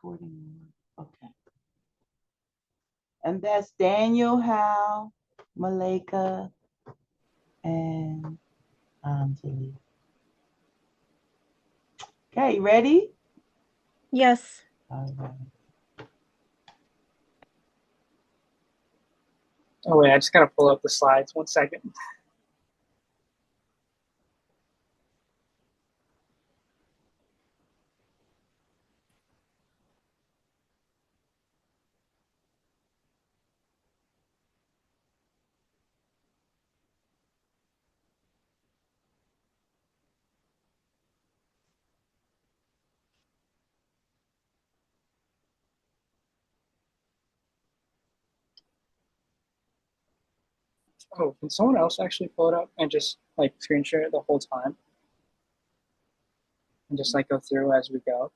recording. Okay. And that's Daniel, Hal, Malika, and Anjali. Okay, ready? Yes. All right. Oh wait, I just gotta pull up the slides. 1 second. Oh, can someone else actually pull it up and just like screen share it the whole time and just like go through as we go?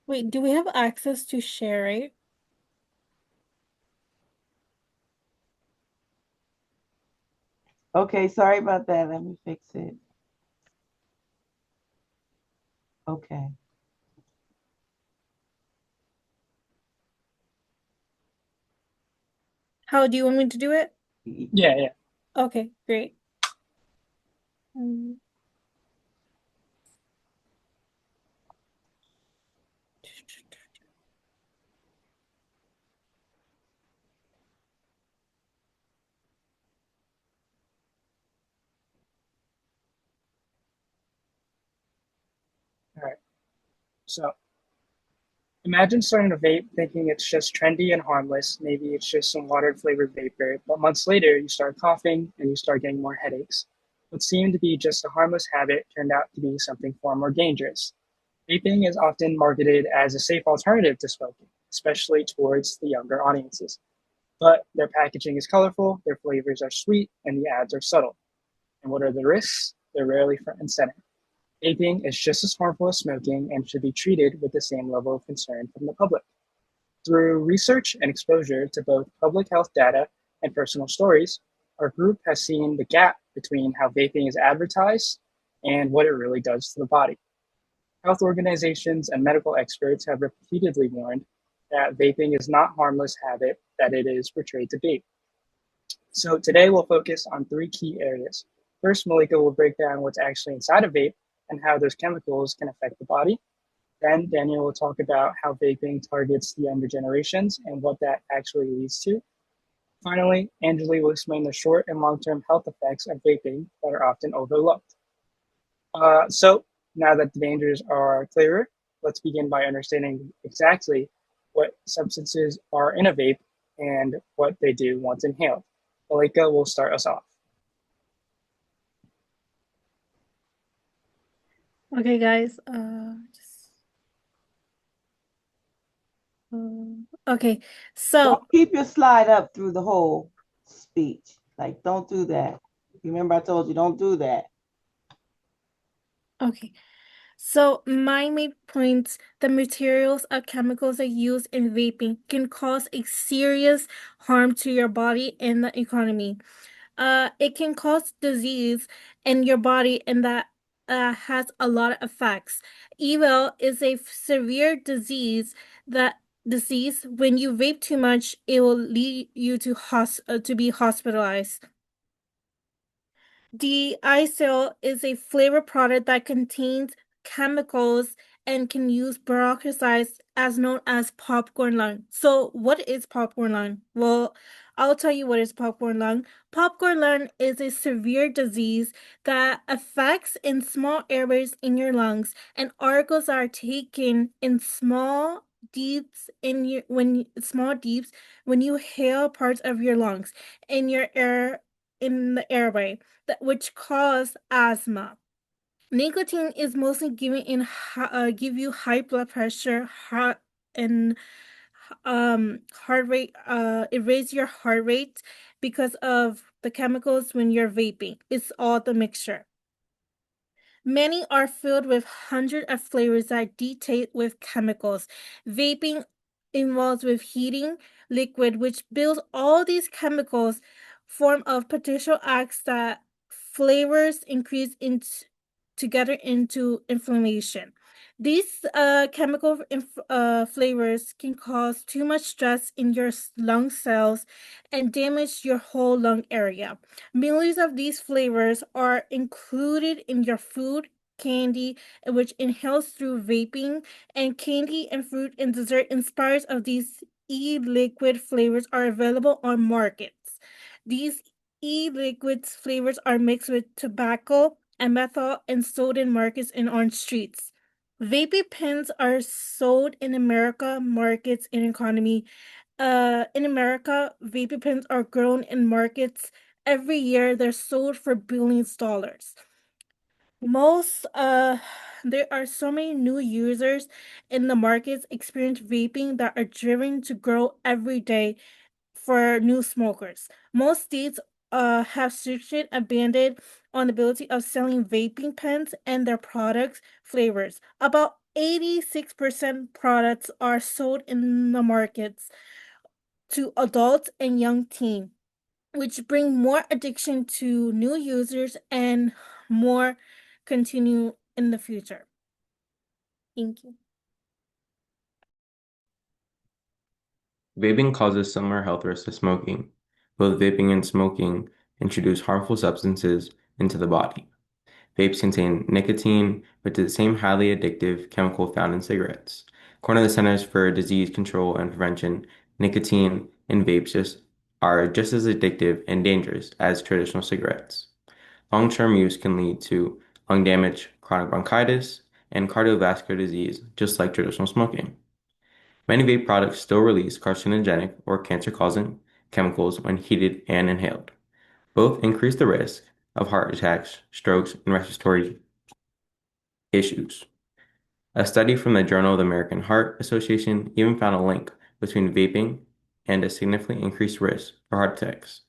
Wait, do we have access to share it? Okay, sorry about that. Let me fix it. Okay. How do you want me to do it? Yeah, yeah. Okay, great. Mm. All right. So imagine starting a vape thinking it's just trendy and harmless. Maybe it's just some water flavored vapor, but months later you start coughing and you start getting more headaches. What seemed to be just a harmless habit turned out to be something far more dangerous. Vaping is often marketed as a safe alternative to smoking, especially towards the younger audiences. But their packaging is colorful, their flavors are sweet, and the ads are subtle. And what are the risks? They're rarely front and center. Vaping is just as harmful as smoking and should be treated with the same level of concern from the public. Through research and exposure to both public health data and personal stories, our group has seen the gap between how vaping is advertised and what it really does to the body. Health organizations and medical experts have repeatedly warned that vaping is not harmless habit that it is portrayed to be. So today we'll focus on three key areas. First, Malika will break down what's actually inside a vape and how those chemicals can affect the body. Then Daniel will talk about how vaping targets the younger generations and what that actually leads to. Finally, Anjali will explain the short and long-term health effects of vaping that are often overlooked. So now that the dangers are clearer, let's begin by understanding exactly what substances are in a vape and what they do once inhaled. Malika will start us off. Okay, guys. Okay. So, Don't keep your slide up through the whole speech. Like, don't do that. Remember, I told you, don't do that. okay. So, my main points, the materials or chemicals that used in vaping can cause a serious harm to your body and the economy. It can cause disease in your body, and that has a lot of effects. Evil is a severe disease that disease when you vape too much, it will lead you to be hospitalized. De-icyl is a flavor product that contains chemicals and can use peroxides as known as popcorn lung. So, what is popcorn lung? Well, I'll tell you what is popcorn lung. Popcorn lung is a severe disease that affects in small airways in your lungs, and articles are taken in small deeps when you hail parts of your lungs in your air in the airway which cause asthma. Nicotine is mostly given in give you high blood pressure, heart and heart rate. It raises your heart rate because of the chemicals when you're vaping. It's all the mixture. Many are filled with hundreds of flavors that dictate with chemicals. Vaping involves with heating liquid, which builds all these chemicals, form of potential acts that flavors increase together into inflammation. These chemical flavors can cause too much stress in your lung cells and damage your whole lung area. Millions of these flavors are included in your food, candy, which inhales through vaping, and candy and fruit and dessert inspired of these e-liquid flavors are available on markets. These e-liquid flavors are mixed with tobacco and methanol and sold in markets and on streets. Vaping pens are sold in America markets and economy. In America, vaping pens are grown in markets every year. They're sold for billions of dollars. Most there are so many new users in the markets experience vaping that are driven to grow every day for new smokers. Most states have stringent abandoned on the ability of selling vaping pens and their products flavors. About 86% products are sold in the markets to adults and young teens, which bring more addiction to new users and more continue in the future. Thank you. Vaping causes similar health risks to smoking. Both vaping and smoking introduce harmful substances into the body. Vapes contain nicotine, which is the same highly addictive chemical found in cigarettes. According to the Centers for Disease Control and Prevention, nicotine in are just as addictive and dangerous as traditional cigarettes. Long-term use can lead to lung damage, chronic bronchitis, and cardiovascular disease, just like traditional smoking. Many vape products still release carcinogenic or cancer-causing chemicals when heated and inhaled. Both increase the risk of heart attacks, strokes, and respiratory issues. A study from the Journal of the American Heart Association even found a link between vaping and a significantly increased risk for heart attacks.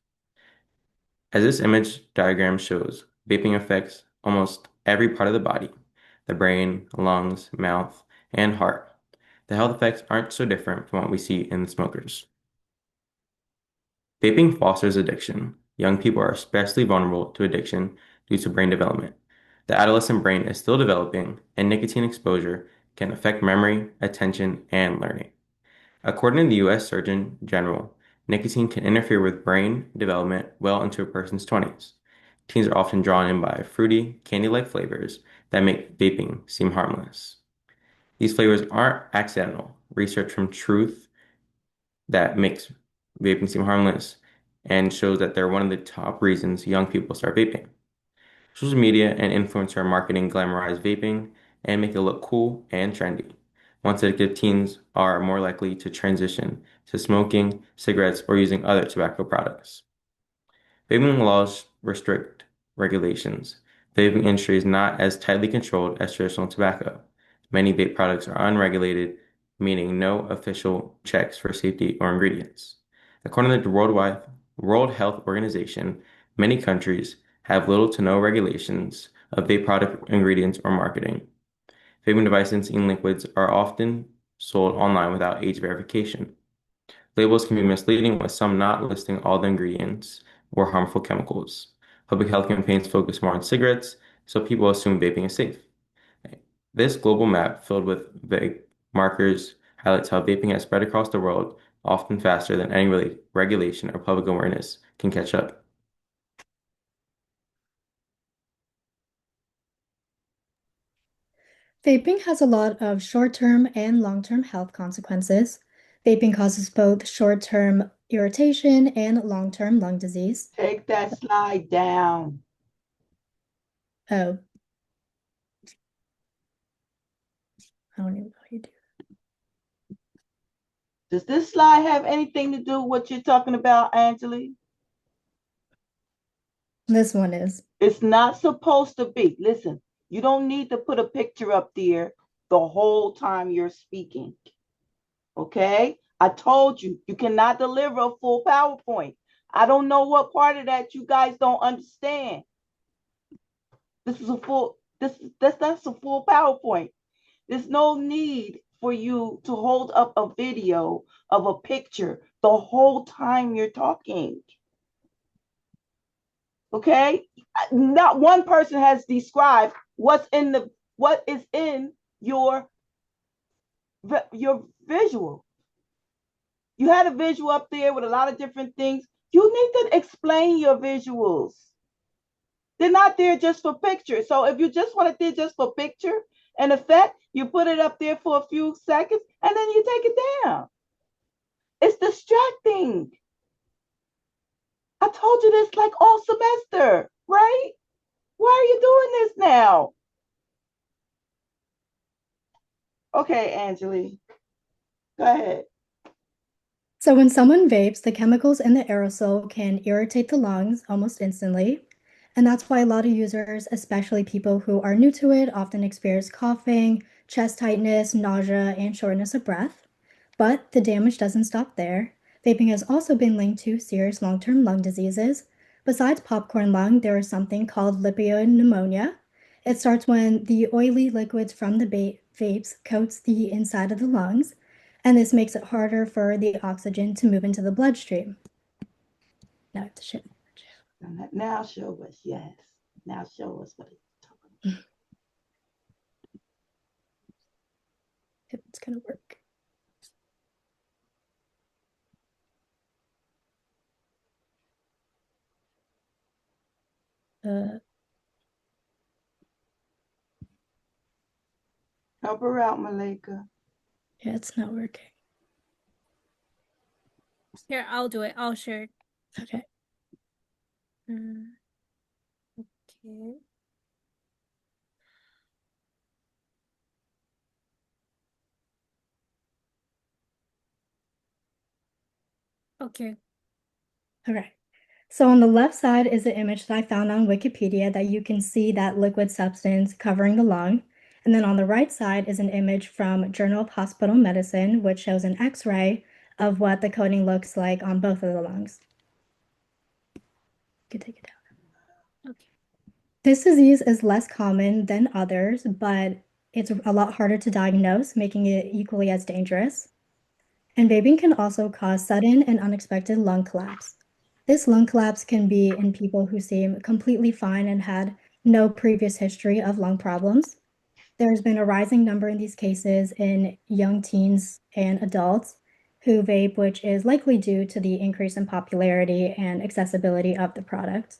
As this image diagram shows, vaping affects almost every part of the body, the brain, lungs, mouth, and heart. The health effects aren't so different from what we see in the smokers. Vaping fosters addiction. Young people are especially vulnerable to addiction due to brain development. The adolescent brain is still developing, and nicotine exposure can affect memory, attention, and learning. According to the U.S. Surgeon General, nicotine can interfere with brain development well into a person's 20s. Teens are often drawn in by fruity, candy-like flavors that make vaping seem harmless. These flavors aren't accidental. Research from Truth that makes vaping seem harmless and shows that they're one of the top reasons young people start vaping. Social media and influencer marketing glamorize vaping and make it look cool and trendy. Once addictive teens are more likely to transition to smoking, cigarettes, or using other tobacco products. Vaping laws restrict regulations. The vaping industry is not as tightly controlled as traditional tobacco. Many vape products are unregulated, meaning no official checks for safety or ingredients. According to the World Health Organization, many countries have little to no regulations of vape product ingredients or marketing. Vaping devices and liquids are often sold online without age verification. Labels can be misleading, with some not listing all the ingredients or harmful chemicals. Public health campaigns focus more on cigarettes, so people assume vaping is safe. This global map filled with vague markers highlights how vaping has spread across the world, often faster than any regulation or public awareness can catch up. Vaping has a lot of short-term and long-term health consequences. Vaping causes both short-term irritation and long-term lung disease. Take that slide down. Oh, I don't even know how you do. Does this slide have anything to do with what you're talking about, Angeli? This one is. It's not supposed to be. Listen, you don't need to put a picture up there the whole time you're speaking. Okay? I told you, you cannot deliver a full PowerPoint. I don't know what part of that you guys don't understand. That's a full PowerPoint. There's no need for you to hold up a video of a picture the whole time you're talking. Okay? Not one person has described what is in your visual. You had a visual up there with a lot of different things. You need to explain your visuals. They're not there just for picture. So if you just want it there just for picture and effect, you put it up there for a few seconds and then you take it down. It's distracting. I told you this like all semester, right? Why are you doing this now? Okay, Angeli, go ahead. So when someone vapes, the chemicals in the aerosol can irritate the lungs almost instantly. And that's why a lot of users, especially people who are new to it, often experience coughing, chest tightness, nausea, and shortness of breath. But the damage doesn't stop there. Vaping has also been linked to serious long-term lung diseases. Besides popcorn lung, there is something called lipid pneumonia. It starts when the oily liquids from the vapes coats the inside of the lungs, and this makes it harder for the oxygen to move into the bloodstream. Now I have to show. Now show us, yes. Now show us what it's talking about. If it's gonna work. Help her out, Malika. Yeah, it's not working. Here, I'll do it. I'll share. Okay. Okay. Okay. Okay. So on the left side is an image that I found on Wikipedia that you can see that liquid substance covering the lung. And then on the right side is an image from Journal of Hospital Medicine, which shows an X-ray of what the coating looks like on both of the lungs. You can take it down. Okay. This disease is less common than others, but it's a lot harder to diagnose, making it equally as dangerous. And vaping can also cause sudden and unexpected lung collapse. This lung collapse can be in people who seem completely fine and had no previous history of lung problems. There's been a rising number in these cases in young teens and adults who vape, which is likely due to the increase in popularity and accessibility of the product.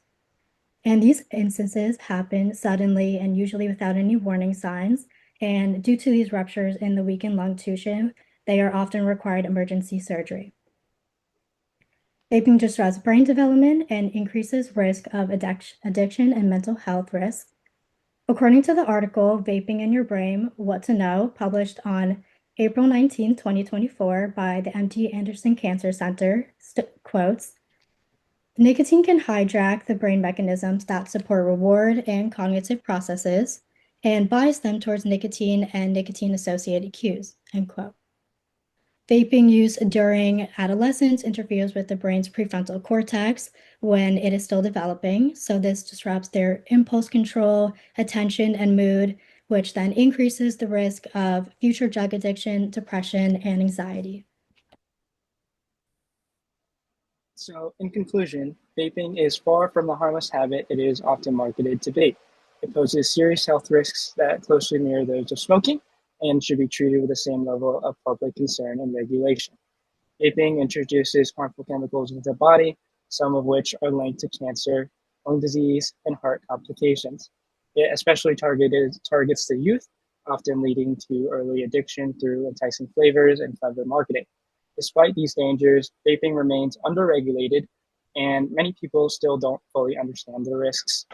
And these instances happen suddenly and usually without any warning signs. And due to these ruptures in the weakened lung tissue, they are often required emergency surgery. Vaping disrupts brain development and increases risk of addiction and mental health risks. According to the article, Vaping in Your Brain, What to Know, published on April 19, 2024 by the MD Anderson Cancer Center, quotes, nicotine can hijack the brain mechanisms that support reward and cognitive processes and bias them towards nicotine and nicotine-associated cues, end quote. Vaping use during adolescence interferes with the brain's prefrontal cortex when it is still developing. So this disrupts their impulse control, attention, and mood, which then increases the risk of future drug addiction, depression, and anxiety. So, in conclusion, vaping is far from the harmless habit it is often marketed to be. It poses serious health risks that closely mirror those of smoking and should be treated with the same level of public concern and regulation. Vaping introduces harmful chemicals into the body, some of which are linked to cancer, lung disease, and heart complications. It especially targets the youth, often leading to early addiction through enticing flavors and clever marketing. Despite these dangers, vaping remains underregulated, and many people still don't fully understand the risks.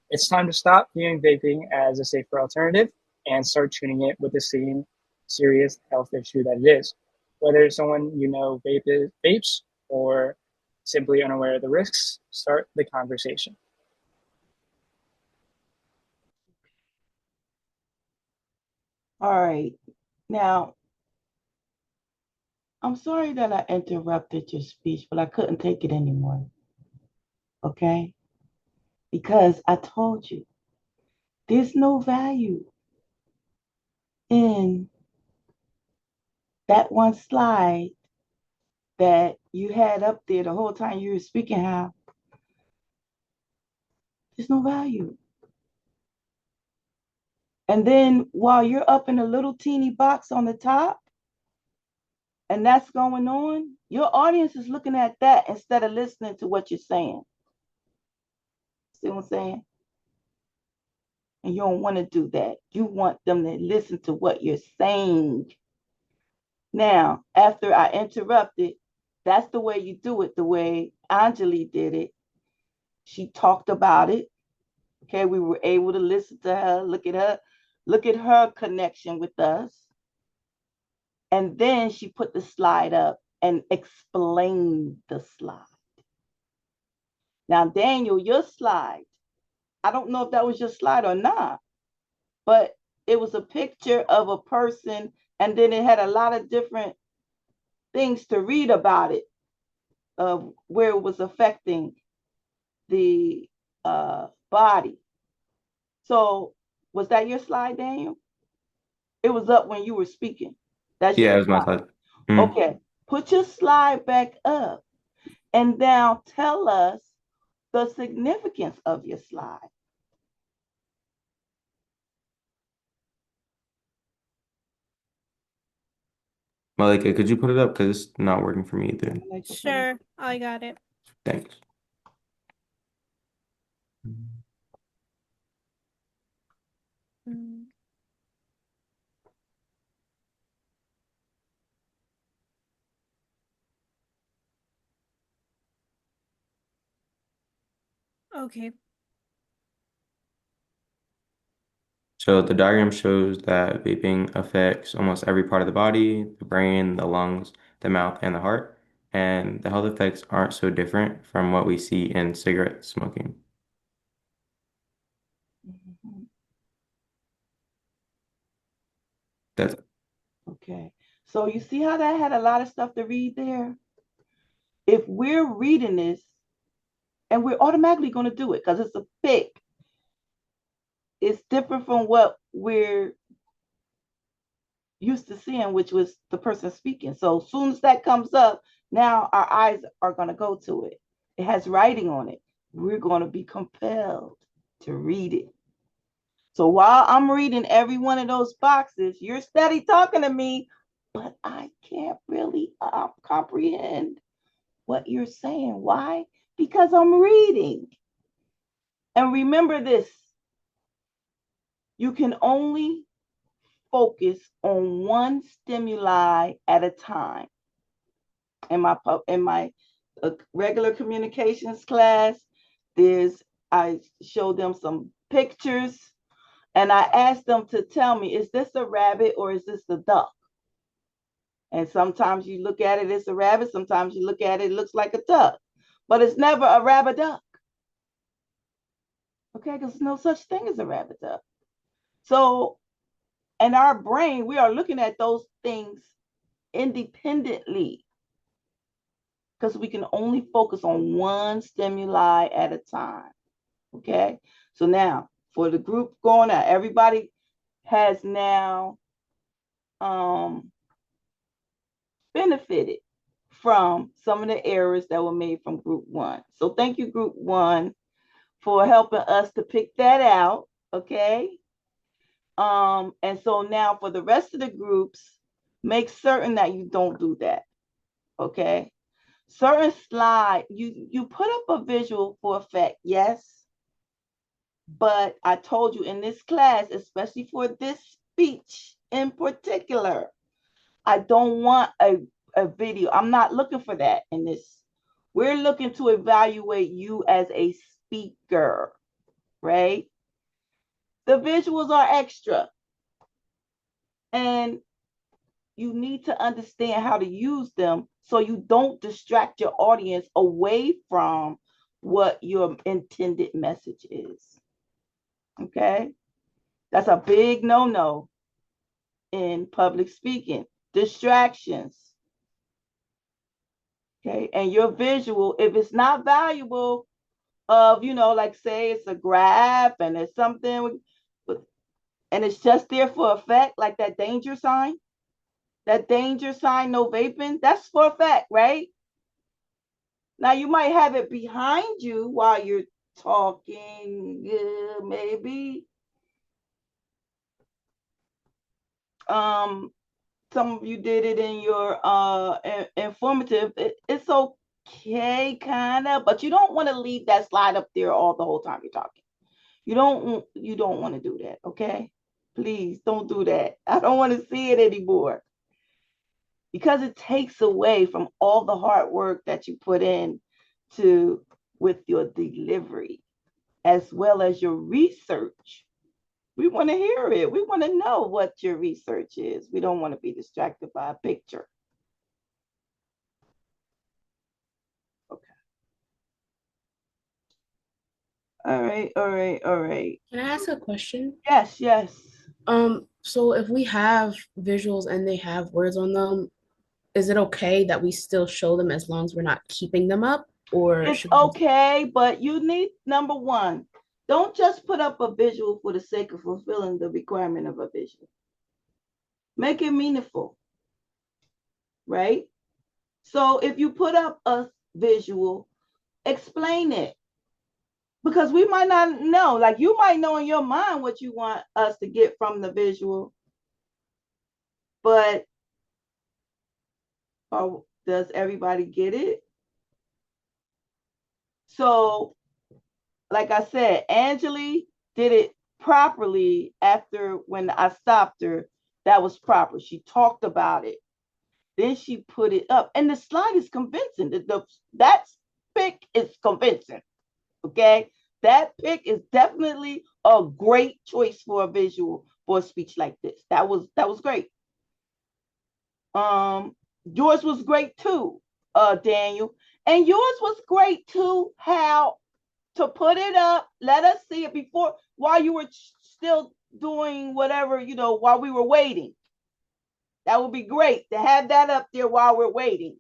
It's time to stop viewing vaping as a safer alternative and start treating it with the same serious health issue that it is. Whether someone you know vapes or simply unaware of the risks, start the conversation. All right. Now, I'm sorry that I interrupted your speech, but I couldn't take it anymore. Okay? Because I told you there's no value in that one slide that you had up there the whole time you were speaking, how there's no value. And then while you're up in a little teeny box on the top, and that's going on, your audience is looking at that instead of listening to what you're saying. See what I'm saying? And you don't want to do that. You want them to listen to what you're saying. Now, after I interrupted, that's the way you do it, the way Anjali did it. She talked about it. Okay, we were able to listen to her, look at her connection with us. And then she put the slide up and explained the slide. Now, Daniel, your slide, I don't know if that was your slide or not, but it was a picture of a person, and then it had a lot of different things to read about it, of where it was affecting the body. So was that your slide, Daniel? It was up when you were speaking. That's Yeah, your it was my slide. slide. Mm. Okay, put your slide back up and now tell us the significance of your slide. Malika, could you put it up? Because it's not working for me either. Sure, I got it. Thanks. Mm. Okay. So the diagram shows that vaping affects almost every part of the body, the brain, the lungs, the mouth, and the heart. And the health effects aren't so different from what we see in cigarette smoking. Mhm. That's Okay, so you see how that had a lot of stuff to read there? If we're reading this, and we're automatically going to do it because it's a pick, it's different from what we're used to seeing, which was the person speaking. So as soon as that comes up, now our eyes are going to go to it. It has writing on it. We're going to be compelled to read it. So while I'm reading every one of those boxes, you're steady talking to me, but I can't really comprehend what you're saying. Why? Because I'm reading. And remember this, you can only focus on one stimuli at a time. In my regular communications class, I showed them some pictures and I asked them to tell me, is this a rabbit or is this a duck? And sometimes you look at it, it's a rabbit. Sometimes you look at it, it looks like a duck. But it's never a rabbit duck. Okay, because there's no such thing as a rabbit duck. So in our brain, we are looking at those things independently because we can only focus on one stimuli at a time. Okay, so now for the group going out, everybody has now benefited from some of the errors that were made from group one. So thank you, group one, for helping us to pick that out. Okay. And so now for the rest of the groups, make certain that you don't do that. Okay. Certain slide, you put up a visual for effect, yes. But I told you in this class, especially for this speech in particular, I don't want a video. I'm not looking for that in this. We're looking to evaluate you as a speaker, right? The visuals are extra. And you need to understand how to use them so you don't distract your audience away from what your intended message is. Okay? That's a big no-no in public speaking. Distractions. Okay? And your visual, if it's not valuable, of, like say it's a graph and it's something and it's just there for effect, like that danger sign, no vaping, that's for effect, right? Now you might have it behind you while you're talking, maybe, Some of you did it in your informative. It's okay, kind of, but you don't want to leave that slide up there all the whole time you're talking. You don't want to do that, okay? Please don't do that. I don't want to see it anymore, because it takes away from all the hard work that you put in to with your delivery as well as your research. We want to hear it. We want to know what your research is. We don't want to be distracted by a picture. Okay. All right. Can I ask a question? Yes. So if we have visuals and they have words on them, is it okay that we still show them as long as we're not keeping them up? Or It's should okay, but you need, number one, don't just put up a visual for the sake of fulfilling the requirement of a visual. Make it meaningful, right? So if you put up a visual, explain it. Because we might not know, like you might know in your mind what you want us to get from the visual, but does everybody get it? So, like I said, Angeli did it properly after when I stopped her. That was proper. She talked about it. Then she put it up. And the slide is convincing. That pic is convincing. Okay? That pic is definitely a great choice for a visual for a speech like this. That was great. Yours was great too, Daniel. And yours was great too, Hal, to put it up, let us see it before, while you were still doing whatever, while we were waiting. That would be great to have that up there while we're waiting,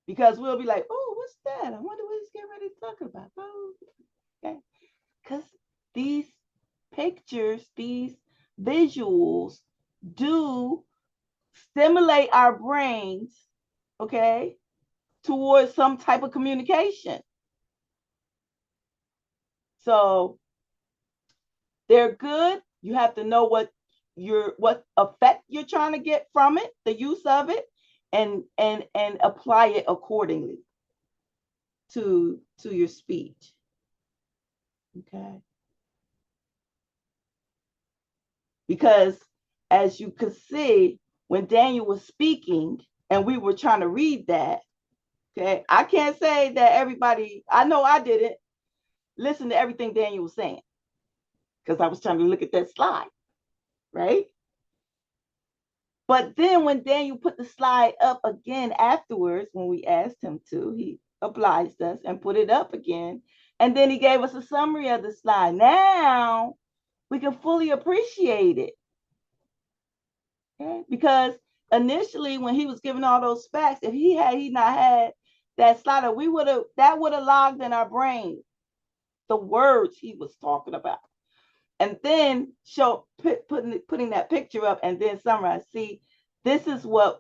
because we'll be like, oh, what's that? I wonder what he's getting ready to talk about. Oh, okay. Because these pictures, these visuals do stimulate our brains, okay, towards some type of communication. So they're good. You have to know what effect you're trying to get from it, the use of it, and apply it accordingly to your speech. Okay. Because as you could see, when Daniel was speaking and we were trying to read that, okay, I can't say that everybody, I know I didn't listen to everything Daniel was saying, because I was trying to look at that slide, right? But then when Daniel put the slide up again afterwards, when we asked him to, he obliged us and put it up again. And then he gave us a summary of the slide. Now we can fully appreciate it. Okay? Because initially, when he was giving all those facts, if he not had that slider, that would have logged in our brain the words he was talking about. And then putting that picture up and then summarize. See, this is what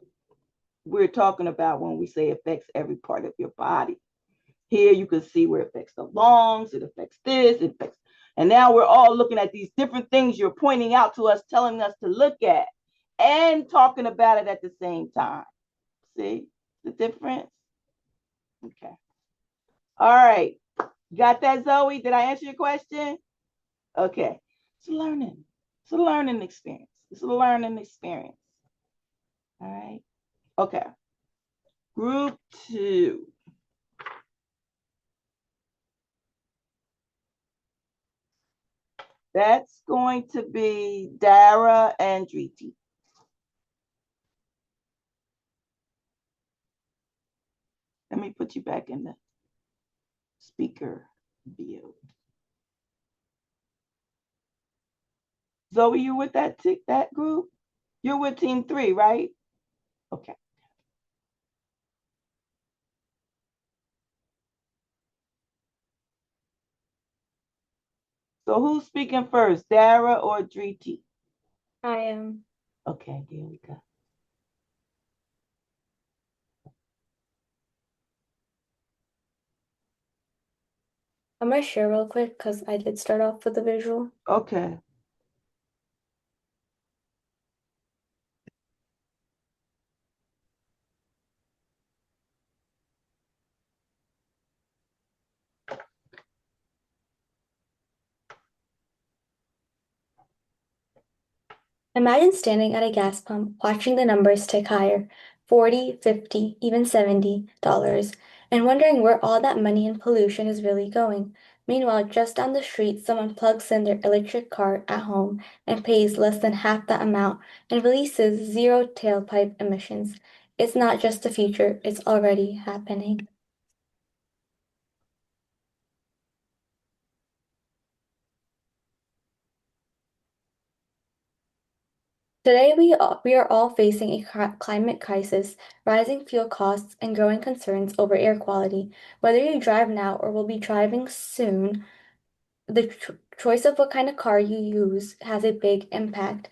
we're talking about when we say affects every part of your body. Here you can see where it affects the lungs, it affects this, it affects, and now we're all looking at these different things you're pointing out to us, telling us to look at, and talking about it at the same time. See the difference? Okay. All right. Got that, Zoe? Did I answer your question? Okay. It's learning. It's a learning experience. It's a learning experience. All right. Okay. Group 2. That's going to be Dara and Driti. Let me put you back in the speaker view. Zoe, you with that group? You're with team 3, right? Okay. So who's speaking first, Dara or Driti? I am. Okay, here we go. I might share real quick because I did start off with the visual. Okay. Imagine standing at a gas pump, watching the numbers tick higher, 40, 50, even $70, and wondering where all that money and pollution is really going. Meanwhile, just down the street, someone plugs in their electric car at home and pays less than half that amount and releases zero tailpipe emissions. It's not just the future, it's already happening. Today, we are all facing a climate crisis, rising fuel costs, and growing concerns over air quality. Whether you drive now or will be driving soon, the choice of what kind of car you use has a big impact.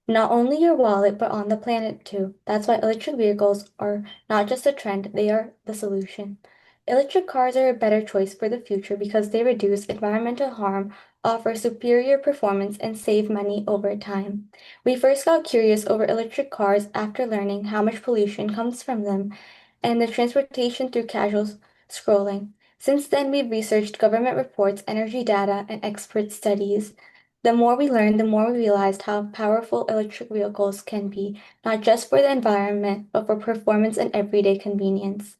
Not only your wallet, but on the planet too. That's why electric vehicles are not just a trend, they are the solution. Electric cars are a better choice for the future because they reduce environmental harm, offer superior performance, and save money over time. We first got curious over electric cars after learning how much pollution comes from them and the transportation through casual scrolling. Since then, we've researched government reports, energy data, and expert studies. The more we learned, the more we realized how powerful electric vehicles can be, not just for the environment, but for performance and everyday convenience.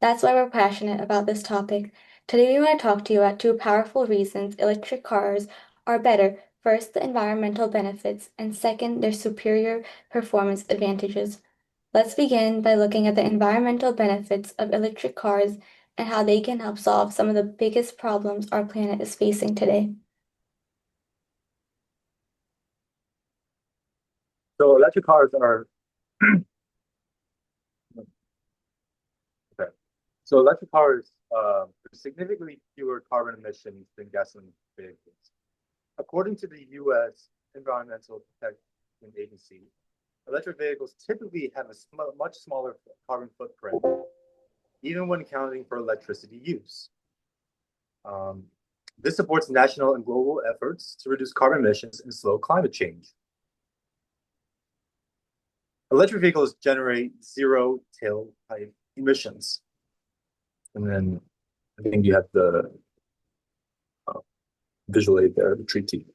That's why we're passionate about this topic. Today, we want to talk to you about two powerful reasons electric cars are better. First, the environmental benefits, and second, their superior performance advantages. Let's begin by looking at the environmental benefits of electric cars and how they can help solve some of the biggest problems our planet is facing today. So electric cars are okay. So electric cars have significantly fewer carbon emissions than gasoline vehicles. According to the U.S. Environmental Protection Agency, electric vehicles typically have a much smaller carbon footprint, even when accounting for electricity use. Um, this supports national and global efforts to reduce carbon emissions and slow climate change. Electric vehicles generate zero tailpipe emissions. And then I think you have the visual aid there, the tree teeth.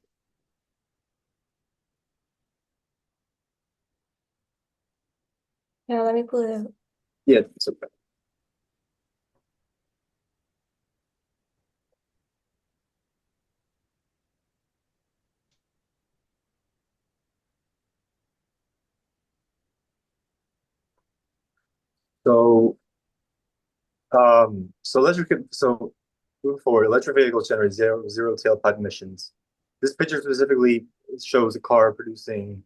Yeah, let me pull it up. Yeah, it's okay. So, so moving forward, electric vehicles generate zero tailpipe emissions. This picture specifically shows a car producing.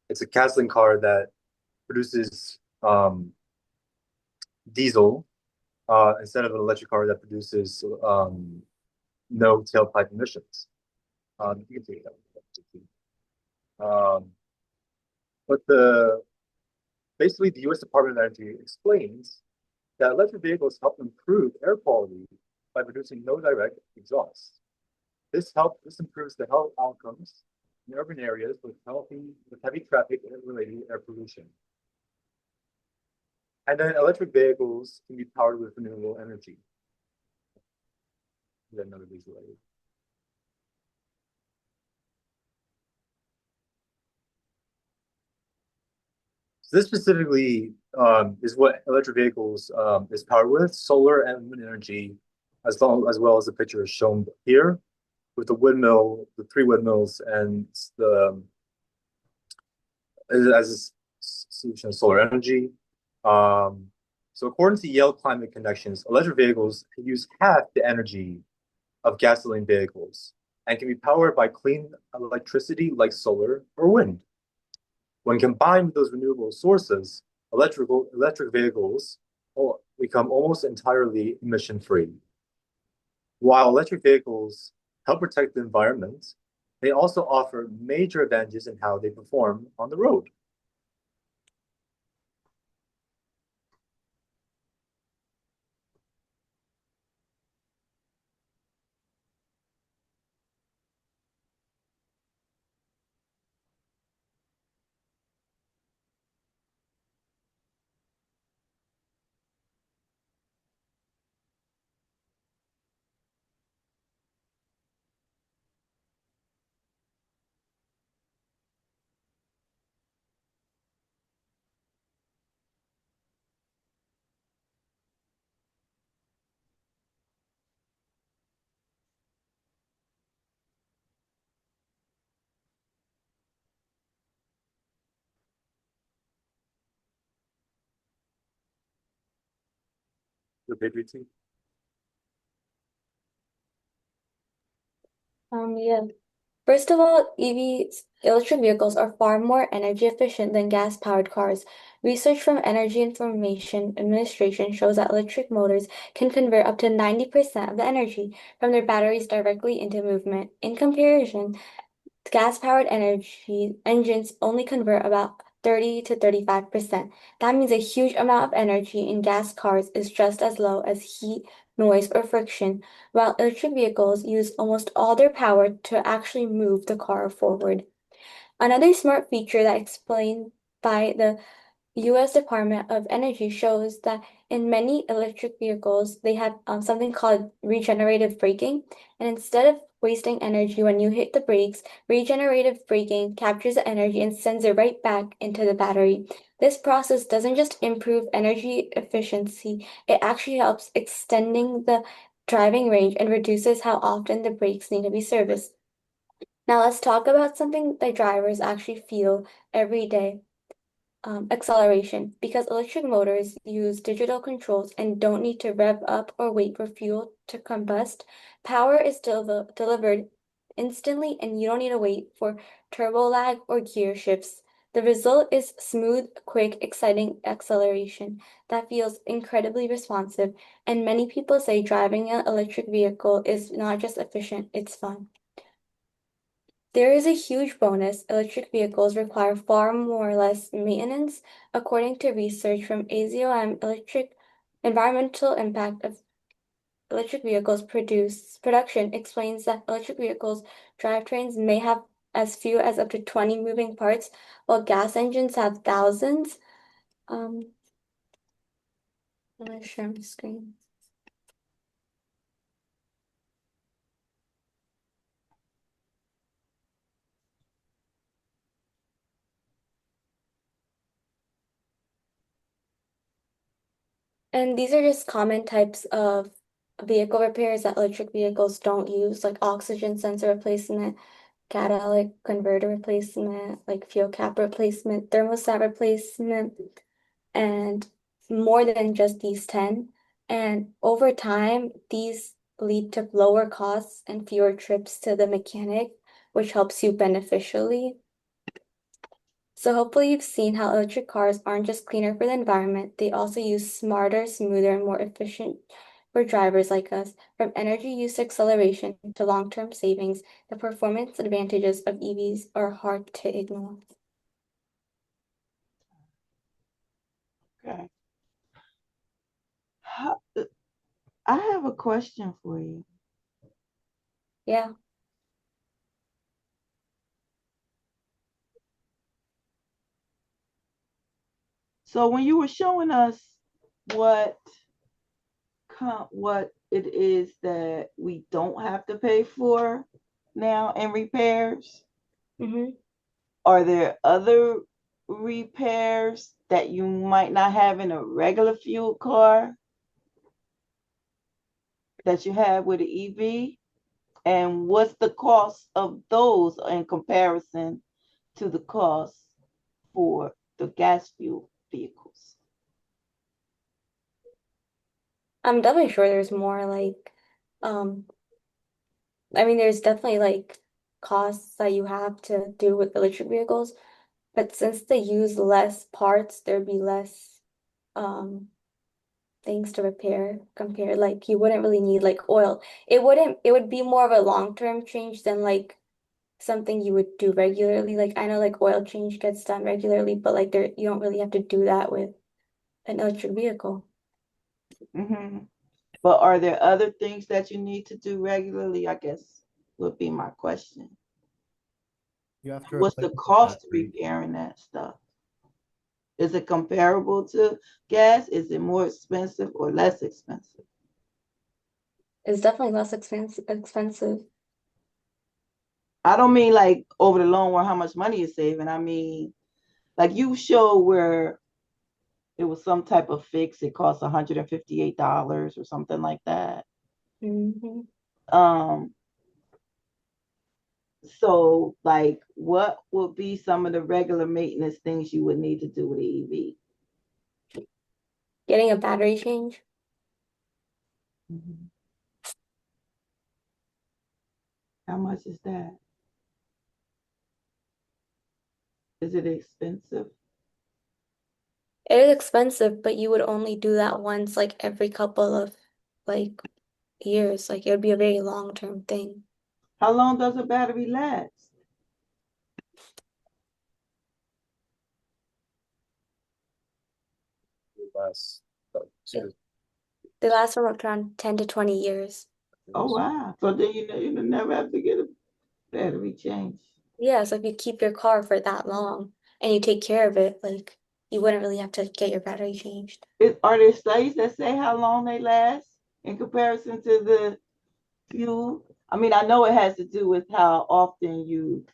It's a gasoline car that produces diesel instead of an electric car that produces no tailpipe emissions. You can take that. But basically the U.S. Department of Energy explains that electric vehicles help improve air quality by producing no direct exhaust. This improves the health outcomes in urban areas with heavy traffic and related air pollution. And then electric vehicles can be powered with renewable energy. Another visual aid. So this specifically is what electric vehicles is powered with: solar and wind energy, as well as the picture is shown here, with the windmill, the three windmills, and the as a solution of solar energy. So according to Yale Climate Connections, electric vehicles use half the energy of gasoline vehicles and can be powered by clean electricity like solar or wind. When combined with those renewable sources, electric vehicles become almost entirely emission-free. While electric vehicles help protect the environment, they also offer major advantages in how they perform on the road. the baby too? Yeah. First of all, EVs, electric vehicles are far more energy efficient than gas-powered cars. Research from Energy Information Administration shows that electric motors can convert up to 90% of the energy from their batteries directly into movement. In comparison, gas-powered energy engines only convert about 30 to 35%. That means a huge amount of energy in gas cars is just as low as heat, noise, or friction, while electric vehicles use almost all their power to actually move the car forward. Another smart feature that explained by the U.S. Department of Energy shows that in many electric vehicles, they have something called regenerative braking. And instead of wasting energy when you hit the brakes, regenerative braking captures the energy and sends it right back into the battery. This process doesn't just improve energy efficiency, it actually helps extending the driving range and reduces how often the brakes need to be serviced. Now let's talk about something that drivers actually feel every day. Acceleration, because electric motors use digital controls and don't need to rev up or wait for fuel to combust. Power is delivered instantly, and you don't need to wait for turbo lag or gear shifts. The result is smooth, quick, exciting acceleration that feels incredibly responsive, and many people say driving an electric vehicle is not just efficient, it's fun. There is a huge bonus. Electric vehicles require far more less maintenance. According to research from AZOM, environmental impact of electric vehicles production explains that electric vehicles drivetrains may have as few as up to 20 moving parts, while gas engines have thousands. I'm gonna share my screen. And these are just common types of vehicle repairs that electric vehicles don't use, like oxygen sensor replacement, catalytic converter replacement, like fuel cap replacement, thermostat replacement, and more than just these 10. And over time, these lead to lower costs and fewer trips to the mechanic, which helps you beneficially. So hopefully you've seen how electric cars aren't just cleaner for the environment, they also use smarter, smoother, and more efficient for drivers like us. From energy use acceleration to long-term savings, the performance advantages of EVs are hard to ignore. Okay. I have a question for you. Yeah. So when you were showing us what it is that we don't have to pay for now in repairs, Mm-hmm. are there other repairs that you might not have in a regular fuel car that you have with an EV? And what's the cost of those in comparison to the cost for the gas fuel vehicles? I'm definitely sure there's more um, there's definitely like costs that you have to do with electric vehicles, but since they use less parts, there'd be less um things to repair compared like you wouldn't really need like oil. It would be more of a long-term change than like something you would do regularly. Like I know like oil change gets done regularly, but like there you don't really have to do that with an electric vehicle. Mm-hmm. But are there other things that you need to do regularly? I guess would be my question. You have to What's the replace the cost of battery. repairing that stuff? Is it comparable to gas? Is it more expensive or less expensive? It's definitely less expensive. I don't mean like over the long run how much money you're saving. I mean, like you show where it was some type of fix, it cost $158 or something like that. Mm-hmm. Um, so like what would be some of the regular maintenance things you would need to do with the EV? Getting a battery change. Mhm. How much is that? Is it expensive? It is expensive, but you would only do that once, like every couple of like years. Like it would be a very long-term thing. How long does a battery last? Last They last for around 10 to 20 years. Oh wow! So then you never have to get a battery change. Yeah, so if you keep your car for that long and you take care of it, like you wouldn't really have to get your battery changed. Are there studies that say how long they last in comparison to the fuel? I mean, I know it has to do with how often you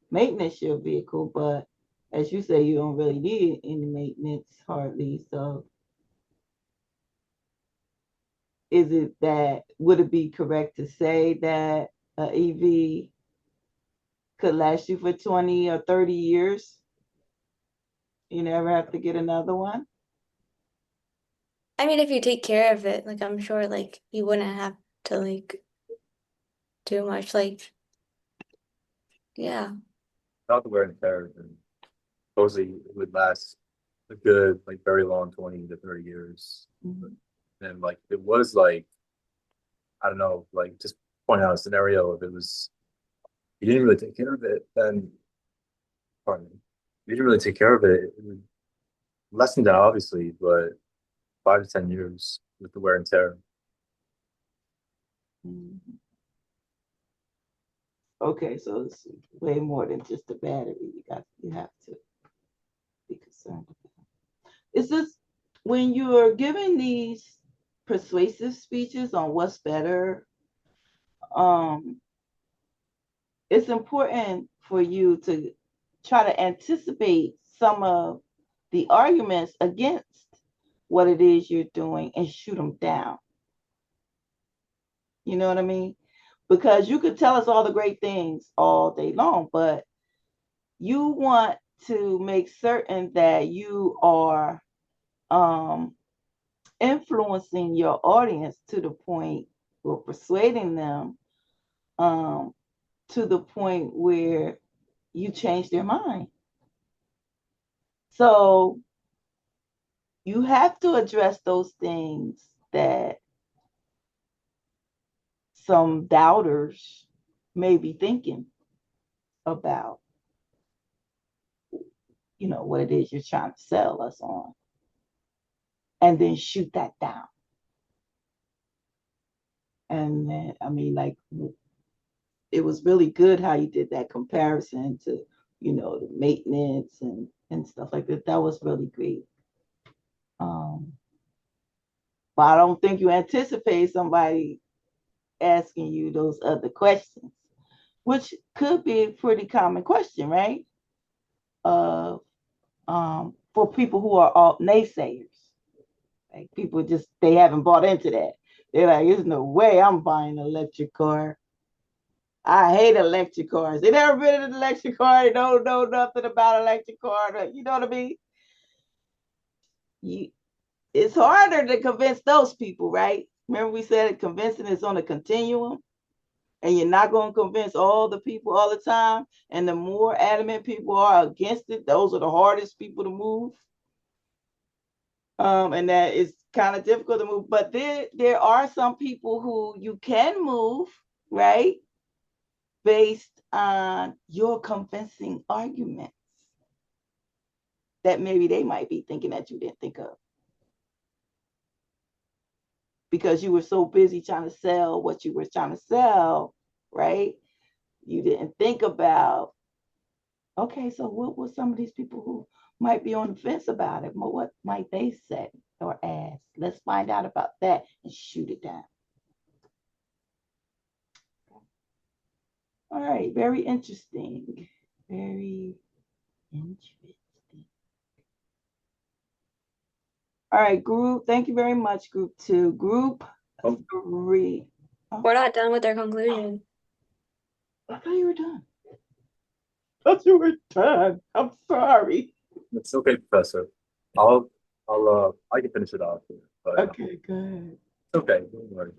maintenance your vehicle, but as you say, you don't really need any maintenance hardly. So would it be correct to say that an EV could last you for 20 or 30 years? You never have to get another one? I mean, if you take care of it, like I'm sure like you wouldn't have to like do much. Like, yeah. without the wear and tear, and supposedly it would last a good, like very long 20 to 30 years. Mhm. And like it was like, I don't know, like just point out a scenario if it was you didn't really take care of it, then pardon me, you didn't really take care of it, it would lessen that obviously, but 5 to 10 years with the wear and tear. Mhm. Okay, so it's way more than just the battery. You have to be concerned about. It's just when you're giving these persuasive speeches on what's better, um, it's important for you to try to anticipate some of the arguments against what it is you're doing and shoot them down. You know what I mean? Because you could tell us all the great things all day long, but you want to make certain that you are influencing your audience to the point or persuading them um, to the point where you change their mind. So you have to address those things that some doubters may be thinking about, what it is you're trying to sell us on, and then shoot that down. And then, I mean, like, it was really good how you did that comparison to, the maintenance and stuff like that. That was really great. But I don't think you anticipate somebody asking you those other questions, which could be a pretty common question, right? For people who are all naysayers, like people they haven't bought into that. They're like, there's no way I'm buying an electric car. I hate electric cars. They never been in an electric car. They don't know nothing about electric car. You know what I mean? It's harder to convince those people, right? Remember we said convincing is on a continuum, and you're not going to convince all the people all the time. And the more adamant people are against it, those are the hardest people to move. And that is kind of difficult to move. But there are some people who you can move, right? Based on your convincing arguments that maybe they might be thinking that you didn't think of. Because you were so busy trying to sell what you were trying to sell, right? You didn't think about, okay, so what were some of these people who might be on the fence about it? What might they say or ask? Let's find out about that and shoot it down. All right, very interesting. Very interesting. All right, group, thank you very much, group 2. Group 3. Oh, We're not done with our conclusion. I thought you were done. I thought you were done. I'm sorry. It's okay, Professor. I can finish it off. But Okay, good. Okay, don't worry.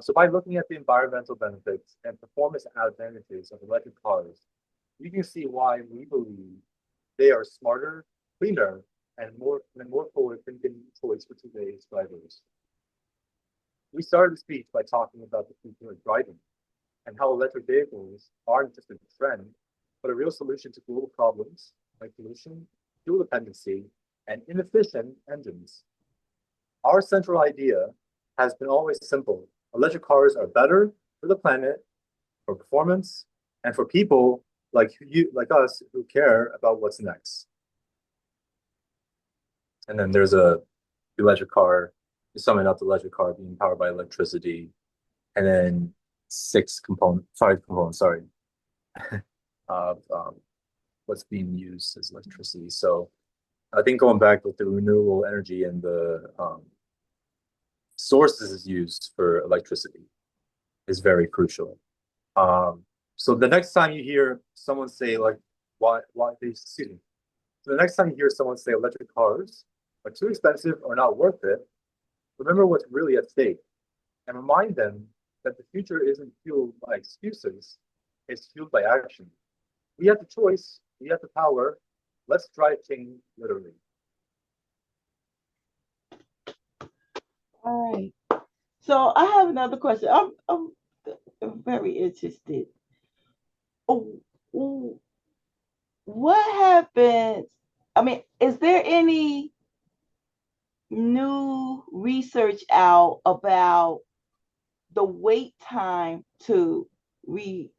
So by looking at the environmental benefits and performance advantages of electric cars, you can see why we believe they are smarter, cleaner, and more forward-thinking choice for today's drivers. We started the speech by talking about the future of driving and how electric vehicles aren't just a trend, but a real solution to global problems like pollution, fuel dependency, and inefficient engines. Our central idea has been always simple. Electric cars are better for the planet, for performance, and for people like us who care about what's next. And then there's a electric car, summing up the electric car being powered by electricity, and then five components, sorry, of what's being used as electricity. So I think going back with the renewable energy and the sources used for electricity is very crucial. So the next time you hear someone say like, excuse me. So the next time you hear someone say electric cars are too expensive or not worth it, remember what's really at stake and remind them that the future isn't fueled by excuses, it's fueled by action. We have the choice, we have the power. Let's drive change literally. All right. So I have another question. I'm very interested. Oh, what happens? I mean, is there any new research out about the wait time to refuel?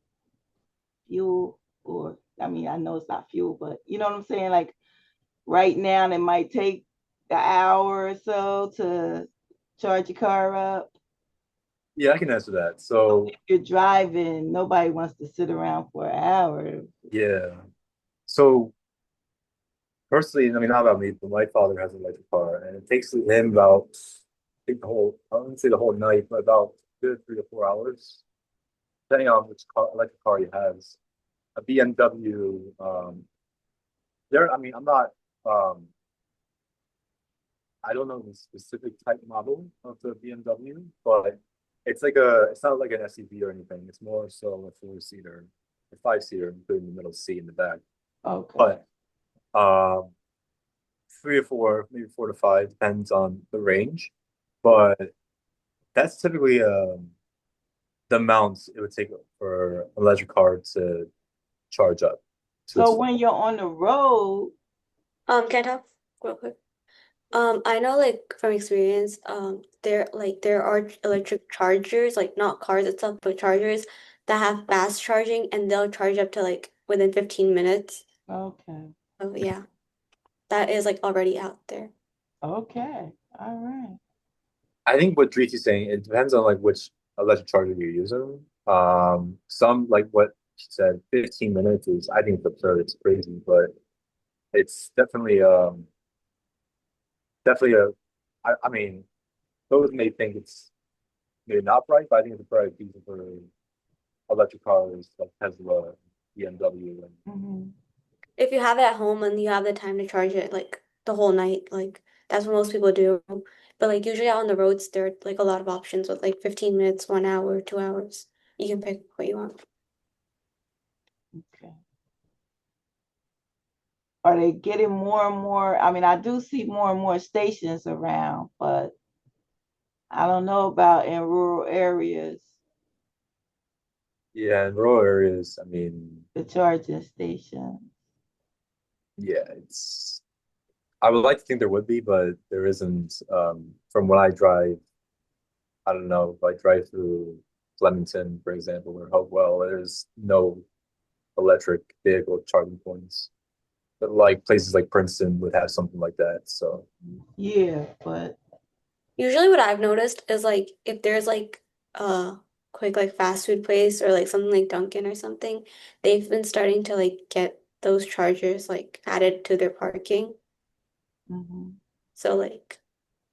Or, I mean, I know it's not fuel, but you know what I'm saying? Like right now, it might take an hour or so to charge your car up. Yeah, I can answer that. So If you're driving, nobody wants to sit around for an hour. yeah. So personally, I mean, not about me, but my father has an electric car, and it takes him about, I think I wouldn't say the whole night, but about good 3 to 4 hours, depending on which electric car he has. A BMW, I mean, um, I don't know the specific type model of the BMW, but it's not like an SUV or anything. It's more so a four-seater, a five-seater, including the middle seat in the back. Okay. But um, 3 or 4, maybe 4 to 5, depends on the range. But that's typically the amount it would take for an electric car to charge up to its So full. when you're on the road, Can I talk real quick? I know like from experience, there are electric chargers, like not cars itself, but chargers that have fast charging and they'll charge up to like within 15 minutes. okay, So yeah, that is like already out there. okay, all right. I think what Drees is saying, it depends on like which electric charger you're using. Some like what she said, 15 minutes is I think it's absurd, it's crazy, but it's definitely I mean, those may think it's maybe not right, but I think it's a bright piece for electric cars like Tesla, BMW, and Mm-hmm. If you have it at home and you have the time to charge it like the whole night, like that's what most people do. But like usually out on the roads, there are like a lot of options with like 15 minutes, 1 hour, 2 hours. You can pick what you want. Okay. Are they getting more and more? I mean, I do see more and more stations around, but I don't know about in rural areas, yeah, in rural areas, I mean, the charging stations. yeah, it's I would like to think there would be, but there isn't. From when I drive, I don't know, if I drive through Flemington, for example, or Hopewell, there's no electric vehicle charging points. But like places like Princeton would have something like that. So Yeah, but Usually what I've noticed is like if there's like a quick like fast food place or like something like Dunkin' or something, they've been starting to like get those chargers like added to their parking. mhm. So like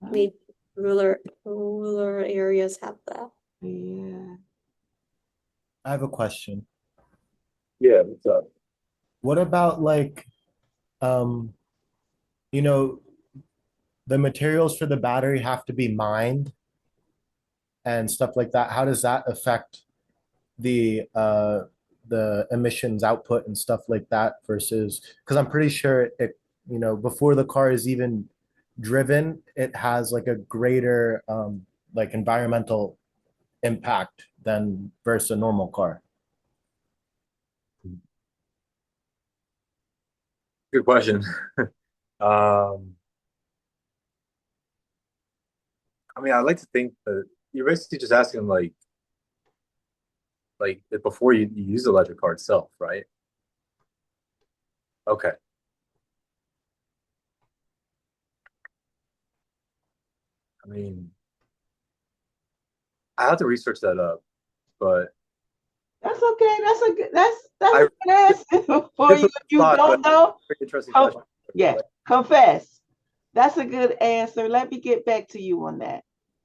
Oh, maybe rural areas have that. yeah. I have a question. yeah, what's up? What about like, you know, the materials for the battery have to be mined and stuff like that, how does that affect the emissions output and stuff like that versus because I'm pretty sure it, before the car is even driven, it has like a greater like environmental impact than versus a normal car. Good question. I mean, I like to think that you're basically just asking like before you use the electric car itself, right? Okay. I mean, I have to research that up, but That's okay. That's I a good answer for did you put if the you spot, but don't know. very interesting Com- question. yeah, Like, confess. That's a good answer. Let me get back to you on that.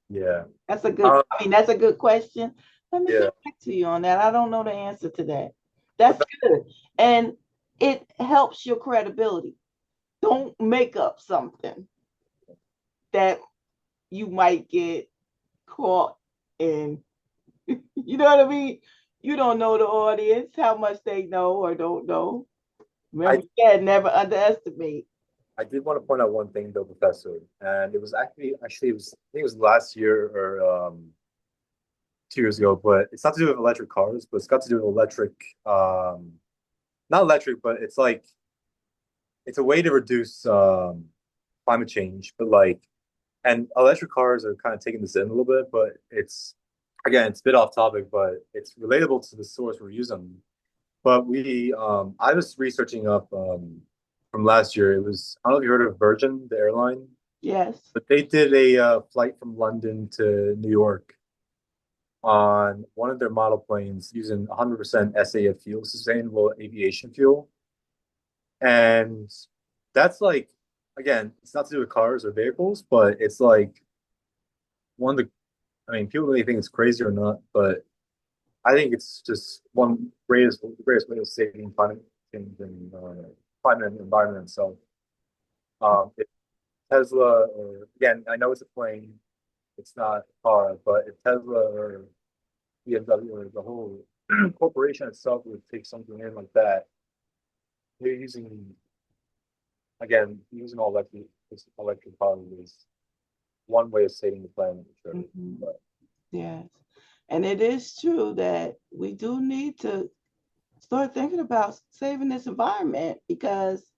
yeah. That's a good, Um, I mean, that's a good question. Let me yeah. get back to you on that. I don't know the answer to that. That's good. And it helps your credibility. Don't make up something that you might get caught in. You know what I mean? You don't know the audience, how much they know or don't know. I Remember, yeah, never underestimate. I did want to point out one thing though, Professor, and it was actually it was I think it was last year or 2 years ago, but it's not to do with electric cars, but it's got to do with electric not electric, but it's like it's a way to reduce climate change, but like and electric cars are kind of taking this in a little bit, but it's again it's a bit off topic, but it's relatable to the source we're using. But I was researching up from last year. It was I don't know if you heard of Virgin, the airline, Yes. but they did a flight from London to New York on one of their model planes using 100% SAF fuel, sustainable aviation fuel. And that's like, again, it's not to do with cars or vehicles, but it's like one of the, I mean, people may think it's crazy or not, but I think it's just one greatest way of saving climate change and climate and environment itself. If Tesla, or again, I know it's a plane, it's not a car, but if Tesla or BMW or the whole corporation itself would take something in like that, they're using again using all electric cars is one way of saving the planet for sure. Mhm. But Yes. And it is true that we do need to start thinking about saving this environment because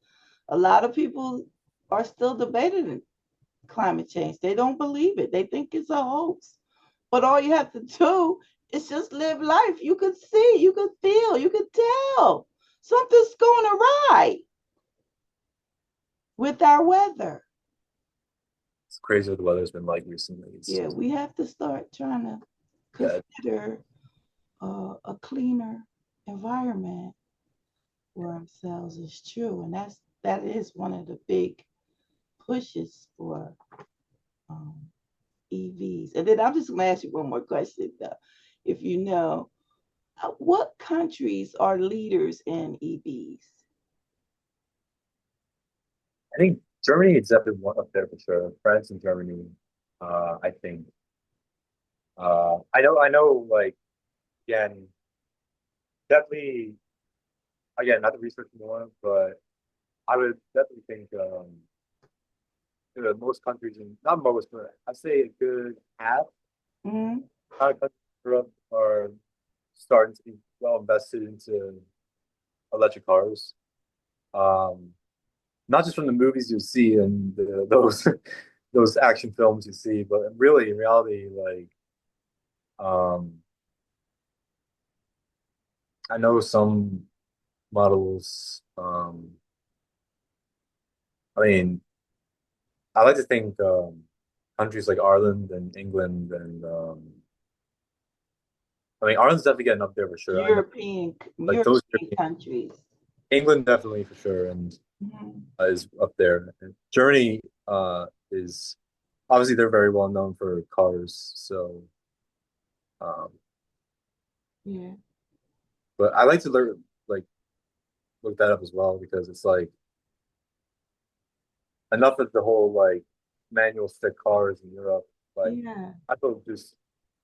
a lot of people are still debating climate change. They don't believe it. They think it's a hoax. But all you have to do is just live life. You could see, you could feel, you could tell something's going awry with our weather. it's crazy what the weather's been like recently. It's Yeah, we have to start trying to bad. consider a cleaner environment for ourselves. Is true, and that is one of the big pushes for um, EVs. And then I'm just going to ask you one more question, though. If you know, what countries are leaders in EVs? I think Germany is definitely one up there for sure. France and Germany, I think. I know, like again, definitely again, not to research more, but I would definitely think most countries, and not most, but I'd say a good half Mm-hmm. of countries in Europe are starting to be well invested into electric cars. Um, Not just from the movies you see and those those action films you see, but really in reality, like um, I know some models. I mean, I like to think countries like Ireland and England and I mean Ireland's definitely getting up there for sure. I know like those European countries. England definitely for sure and Mm-hmm. is up there. And Germany is obviously they're very well known for cars, so um, Yeah. but I like to learn like look that up as well because it's like enough of the whole like manual stick cars in Europe. Like Yeah. I thought just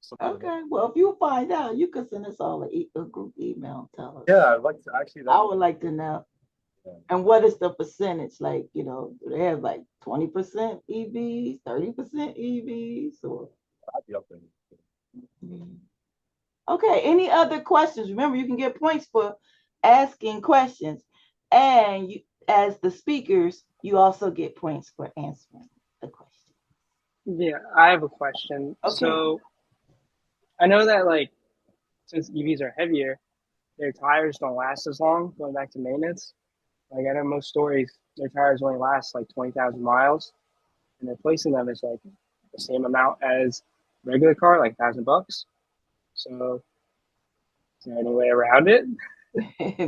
something like that. Okay. Well, if you find out, you can send us all a group email and tell us. Yeah, I'd like to actually. I would like to know. Yeah. And what is the percentage? Like, do they have like 20% EVs, 30% EVs, or? I'd be up there. Mhm. Okay. Any other questions? Remember, you can get points for asking questions, and you, as the speakers, you also get points for answering the question. Yeah, I have a question. Okay. So I know that like since EVs are heavier, their tires don't last as long. Going back to maintenance, like I know most stories, their tires only last like 20,000 miles, and replacing them is like the same amount as regular car, like $1,000. So is there any way around it?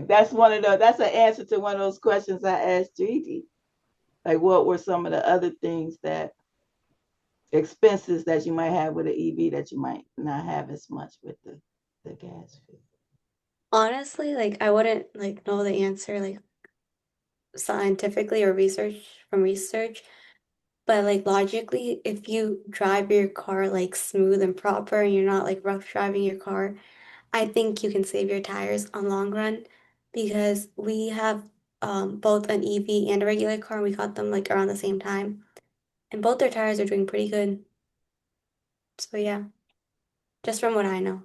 That's that's an answer to one of those questions I asked Gigi. Like, what were some of the other things that expenses that you might have with an EV that you might not have as much with the gas fee? Honestly, like I wouldn't like know the answer like scientifically or research, but like logically, if you drive your car like smooth and proper and you're not like rough driving your car, I think you can save your tires on long run because we have both an EV and a regular car and we got them like around the same time. And both their tires are doing pretty good. So yeah, just from what I know.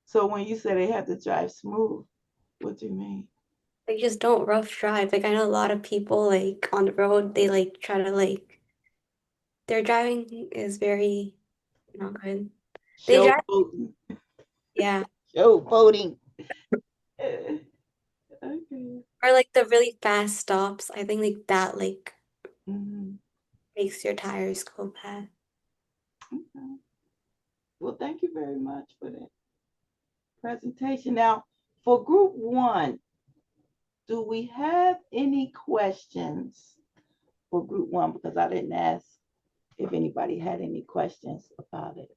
So when you say they have to drive smooth, what do you mean? Like just don't rough drive. Like I know a lot of people like on the road, they like try to like their driving is very not good. They drive, Showboating. yeah. Showboating. Okay. Or like the really fast stops. I think like that like Mhm. makes your tires go bad. Okay. Well, thank you very much for that presentation. Now, for group one, do we have any questions for group one? Because I didn't ask if anybody had any questions about it.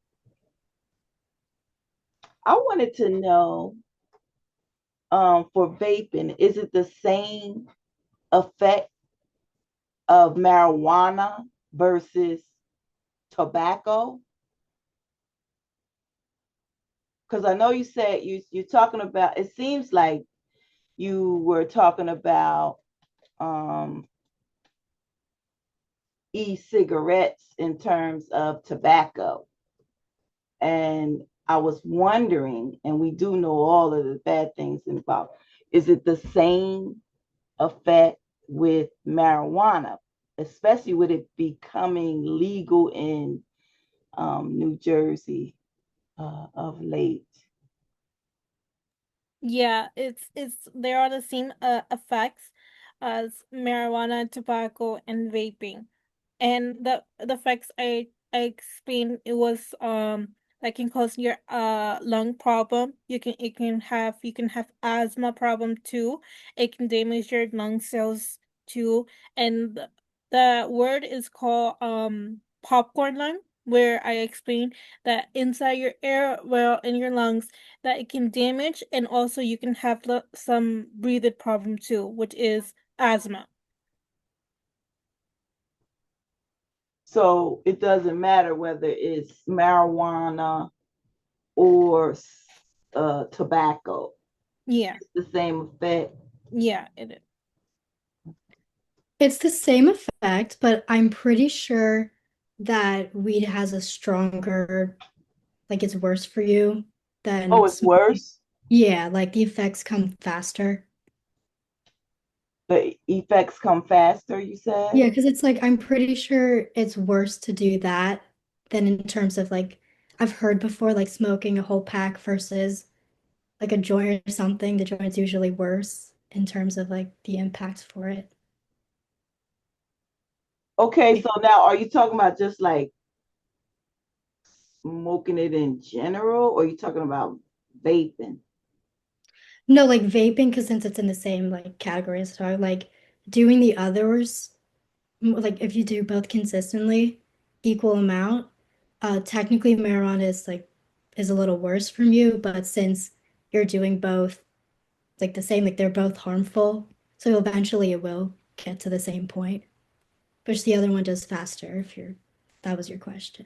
I wanted to know, for vaping, is it the same effect of marijuana versus tobacco? Because I know you said you're talking about, it seems like you were talking about e-cigarettes in terms of tobacco. And I was wondering, and we do know all of the bad things involved, is it the same effect with marijuana, especially with it becoming legal in New Jersey of late? Yeah, it's there are the same effects as marijuana, tobacco, and vaping. And the effects I explained, it was that can cause your lung problem. You can have asthma problem too. It can damage your lung cells too. And the word is called popcorn lung, where I explained that inside your air, well, in your lungs, that it can damage, and also you can have some breathing problem too, which is asthma. So it doesn't matter whether it's marijuana or tobacco. Yeah, It's the same effect. yeah, it is. It's the same effect, but I'm pretty sure that weed has a stronger, like it's worse for you Oh, than it's smoking. worse. Yeah, like the effects come faster. The effects come faster, you Yeah, said? because it's like I'm pretty sure it's worse to do that than in terms of like I've heard before like smoking a whole pack versus like a joint or something. The joint's usually worse in terms of like the impact for it. Okay, so now are you talking about just like smoking it in general, or are you talking about vaping? No, like vaping, because since it's in the same like category, so like doing the others, like if you do both consistently, equal amount, technically marijuana is like is a little worse from you, but since you're doing both like the same, like they're both harmful, so eventually it will get to the same point. Which the other one does faster if that was your question.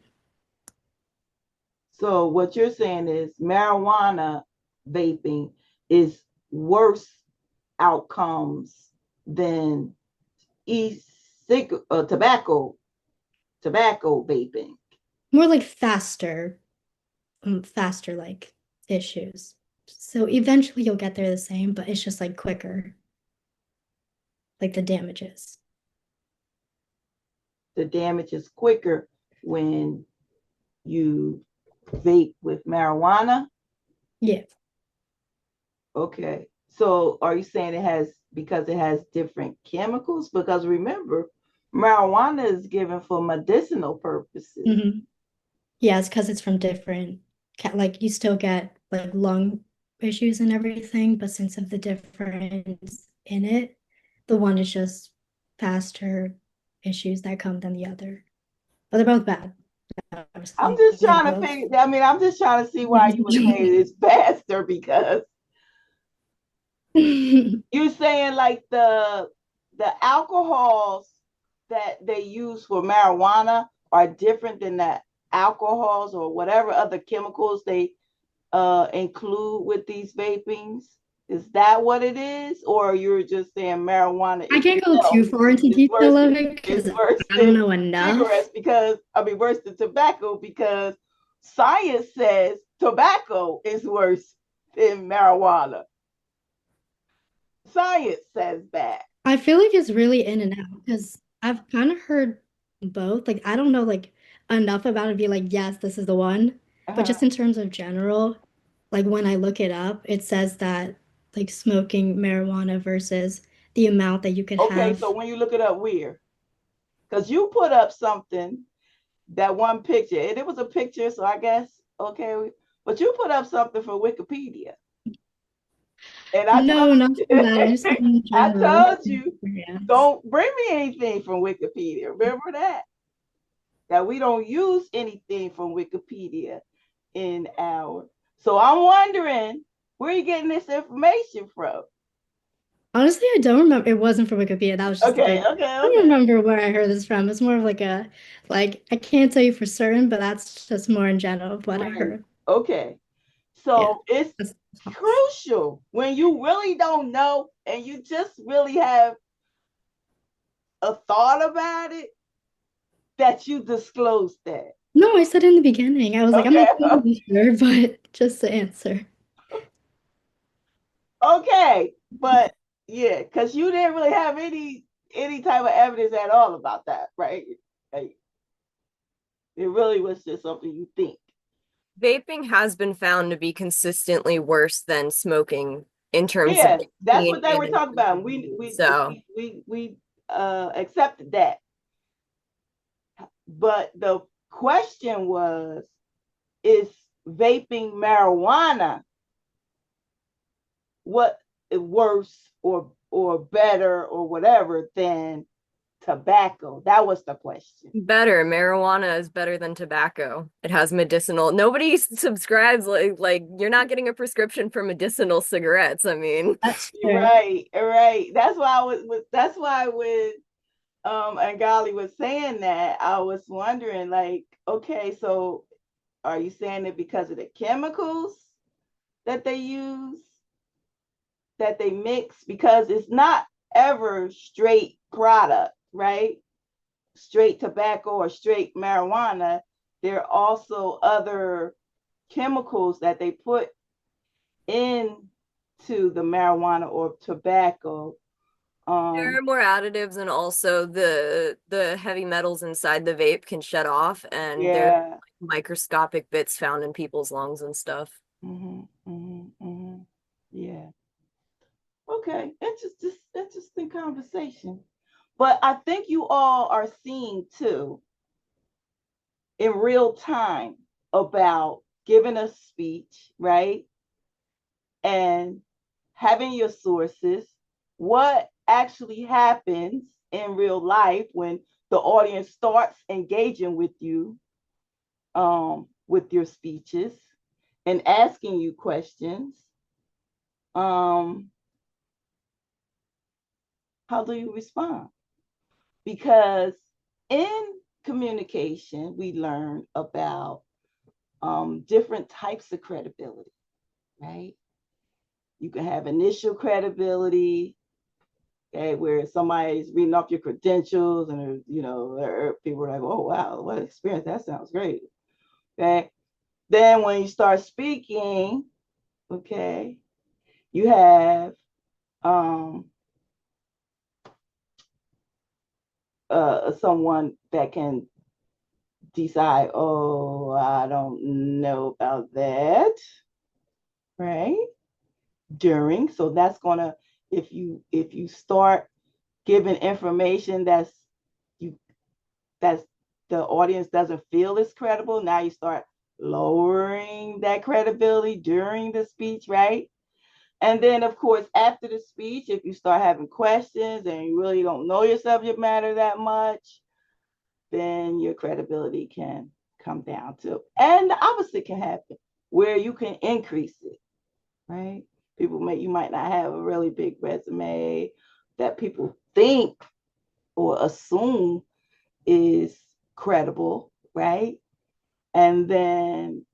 So what you're saying is marijuana vaping is worse outcomes than tobacco vaping. More like faster like issues. So eventually you'll get there the same, but it's just like quicker, like the damages. The damage is quicker when you vape with marijuana. Yeah. Okay. So are you saying it has because it has different chemicals? Because remember, marijuana is given for medicinal purposes. Mm-hmm. Yeah, it's because it's from different, like you still get like lung issues and everything, but since of the difference in it, the one is just faster issues that come than the other. But they're both bad. I'm Obviously. just They're trying to both. figure. I mean, I'm just trying to see why you would say it's faster because you're saying like the alcohols that they use for marijuana are different than the alcohols or whatever other chemicals they include with these vapings. Is that what it is, or you're just saying marijuana I can't go too far into detail of it because worse I don't than know enough. cigarettes because I mean worse than tobacco because science says tobacco is worse than marijuana. Science says that. I feel like it's really in and out because I've kind of heard both. Like I don't know like enough about it to be like, yes, this is the one. But just in terms of general, like when I look it up, it says that like smoking marijuana versus the amount that you could Okay, have. so when you look it up, where? Because you put up something, that one picture, and it was a picture, so I guess okay, but you put up something for Wikipedia, and I No, not told for you, that. I just mean in I general. told you, Yeah. don't bring me anything from Wikipedia. Remember that we don't use anything from Wikipedia in our. So I'm wondering where are you getting this information from? Honestly, I don't remember. It wasn't from Wikipedia. That was just Okay, like, I okay, don't okay. remember where I heard this from. It's more of like a, like, I can't tell you for certain, but that's just more in general of what I Right. heard. Okay. Yeah. So it's That's crucial when you really don't know and you just really have a thought about it that you disclose that. No, I said in the beginning. I was like, I'm Okay. not totally sure, but just the answer. Okay. But yeah, because you didn't really have any type of evidence at all about that, right? Like, it really was just something you think. Vaping has been found to be consistently worse than smoking in terms of Yeah, that's nicotine what they were and talking about. We accepted that. But the question was, is vaping marijuana what worse or better or whatever than tobacco? That was the question. better. Marijuana is better than tobacco. It has medicinal. Nobody subscribes like you're not getting a prescription for medicinal cigarettes. I mean, That's true. Right. That's why that's why when Angali was saying that, I was wondering like, okay, so are you saying it because of the chemicals that they use, that they mix? Because it's not ever straight product, right? Straight tobacco or straight marijuana. There are also other chemicals that they put into the marijuana or tobacco. there are more additives, and also the heavy metals inside the vape can shut off, and there are Yeah. microscopic bits found in people's lungs and stuff. Yeah. Okay. Interesting conversation. But I think you all are seeing too in real time about giving a speech, right? And having your sources, what actually happens in real life when the audience starts engaging with your speeches and asking you questions. How do you respond? Because in communication, we learn about different types of credibility, right? You can have initial credibility, okay, where somebody's reading off your credentials and, people are like, oh, wow, what experience. That sounds great. Okay. Then when you start speaking, okay, you have someone that can decide, oh, I don't know about that, right? During, so that's gonna, if you start giving information that's the audience doesn't feel is credible, now you start lowering that credibility during the speech, right? And then, of course, after the speech, if you start having questions and you really don't know your subject matter that much, then your credibility can come down to, and the opposite can happen, where you can increase it, right? You might not have a really big resume that people think or assume is credible, right? And then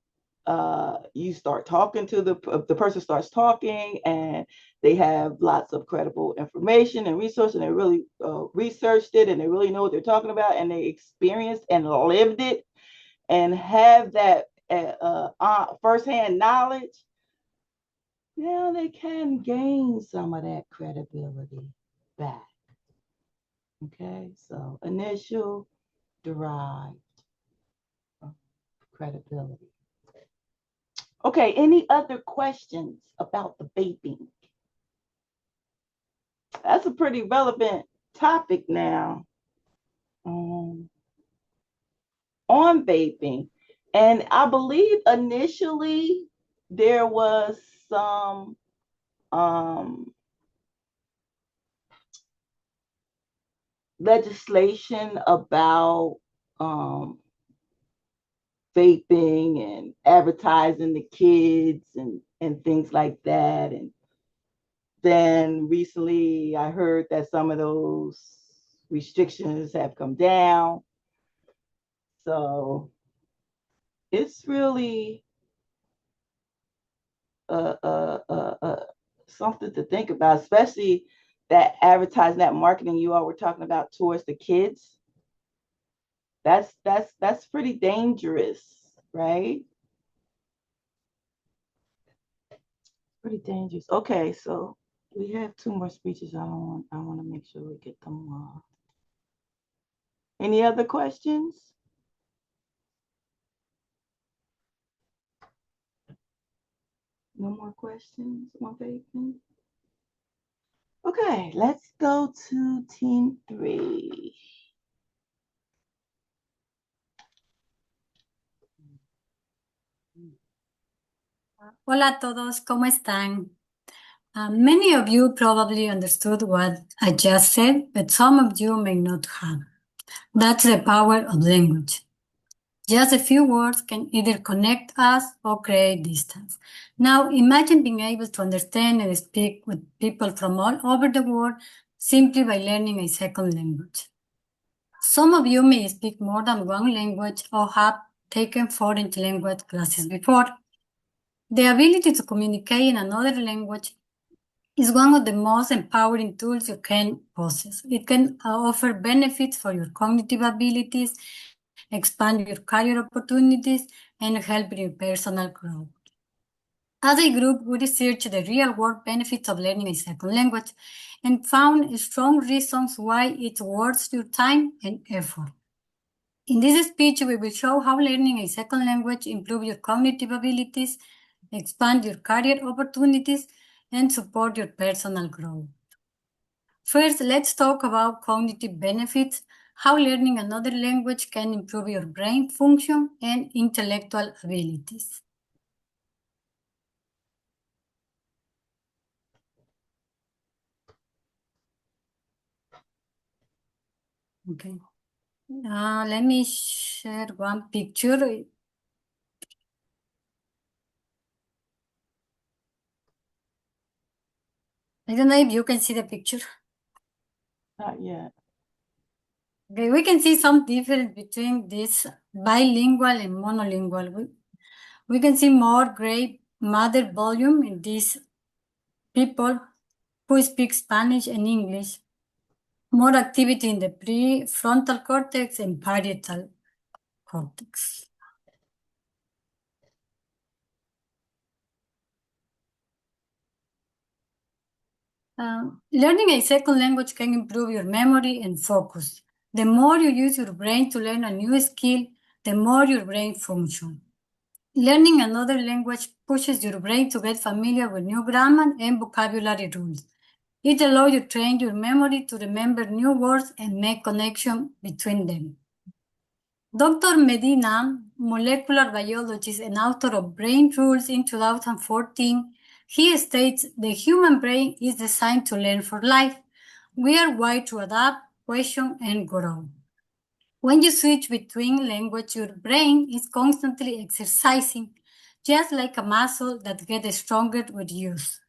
you start talking to the person starts talking, and they have lots of credible information and resources, and they really researched it, and they really know what they're talking about, and they experienced and lived it, and have that firsthand knowledge. Now they can gain some of that credibility back. Okay, so initial, derived credibility. Okay, any other questions about the vaping? That's a pretty relevant topic now on vaping. And I believe initially there was some legislation about vaping and advertising the kids and things like that. And then recently I heard that some of those restrictions have come down. So it's really something to think about, especially that advertising, that marketing you all were talking about towards the kids. That's pretty dangerous, right? Pretty dangerous. Okay, so we have 2 more speeches. I want to make sure we get them. Any other questions? No more questions on vaping? Okay, let's go to team 3. Hola a todos, ¿cómo están? Many of you probably understood what I just said, but some of you may not have. That's the power of language. Just a few words can either connect us or create distance. Now, imagine being able to understand and speak with people from all over the world simply by learning a second language. Some of you may speak more than one language or have taken foreign language classes before. The ability to communicate in another language is one of the most empowering tools you can possess. It can offer benefits for your cognitive abilities, expand your career opportunities, and help your personal growth. As a group, we researched the real-world benefits of learning a second language and found strong reasons why it's worth your time and effort. In this speech, we will show how learning a second language improves your cognitive abilities, expand your career opportunities, and support your personal growth. First, let's talk about cognitive benefits, how learning another language can improve your brain function and intellectual abilities. Okay. Let me share one picture. I don't know if you can see the picture. Not yet. Okay, we can see some difference between this bilingual and monolingual. We can see more gray matter volume in these people who speak Spanish and English, more activity in the prefrontal cortex and parietal cortex. Learning a second language can improve your memory and focus. The more you use your brain to learn a new skill, the more your brain functions. Learning another language pushes your brain to get familiar with new grammar and vocabulary rules. It allows you to train your memory to remember new words and make connection between them. Dr. Medina, molecular biologist and author of Brain Rules in 2014, he states the human brain is designed to learn for life. We are wired to adapt, question, and grow. When you switch between language, your brain is constantly exercising, just like a muscle that gets stronger with use.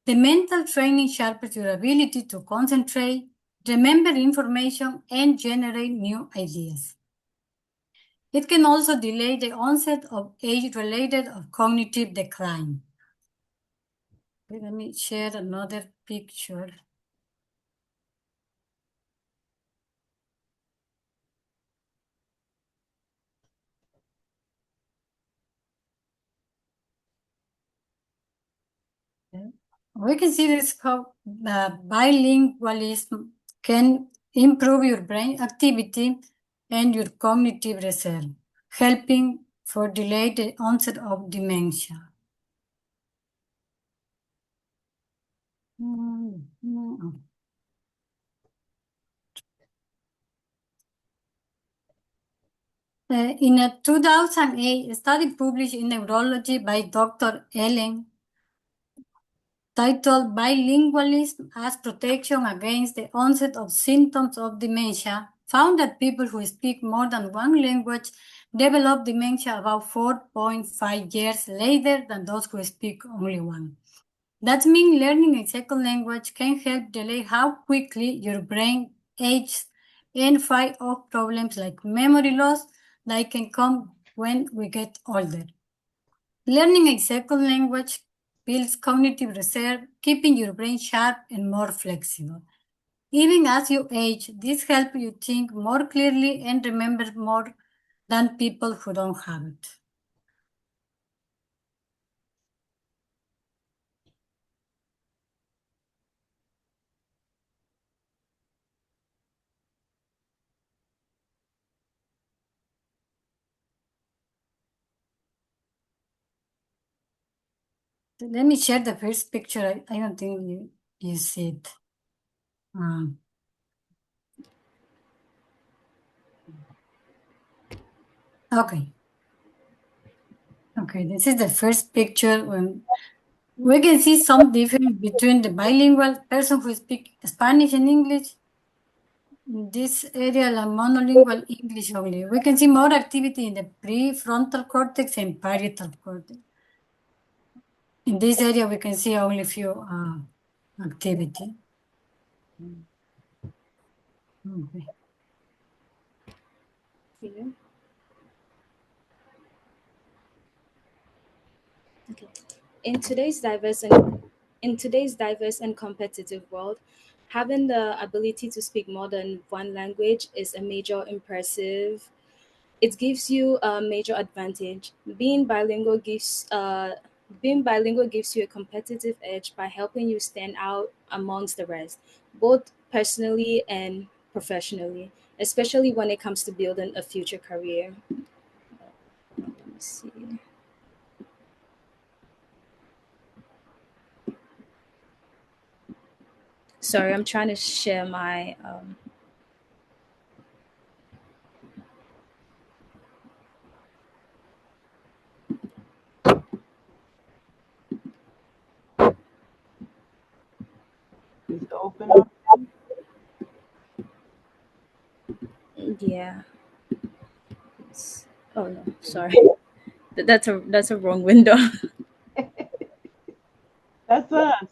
The mental training sharpens your ability to concentrate, remember information, and generate new ideas. It can also delay the onset of age-related or cognitive decline. Let me share another picture. We can see this how bilingualism can improve your brain activity and your cognitive reserve, helping for delayed onset of dementia. In a 2008 study published in Neurology by Dr. Ellen, titled Bilingualism as Protection Against the Onset of Symptoms of Dementia, found that people who speak more than one language develop dementia about 4.5 years later than those who speak only one. That means learning a second language can help delay how quickly your brain ages and fight off problems like memory loss that can come when we get older. Learning a second language builds cognitive reserve, keeping your brain sharp and more flexible. Even as you age, this helps you think more clearly and remember more than people who don't have it. Let me share the first picture. I don't think you see it. Okay. Okay, this is the first picture. When we can see some difference between the bilingual person who speaks Spanish and English. In this area, la monolingual English only. We can see more activity in the prefrontal cortex and parietal cortex. In this area, we can see only few activity. Okay. Okay. In today's diverse and competitive world, having the ability to speak more than one language is a major impressive. It gives you a major advantage. Being bilingual gives you a competitive edge by helping you stand out amongst the rest, both personally and professionally, especially when it comes to building a future career. Let me see. Sorry, I'm trying to share my Is it open up? yeah. Oh no, sorry. That's a wrong window. That's us.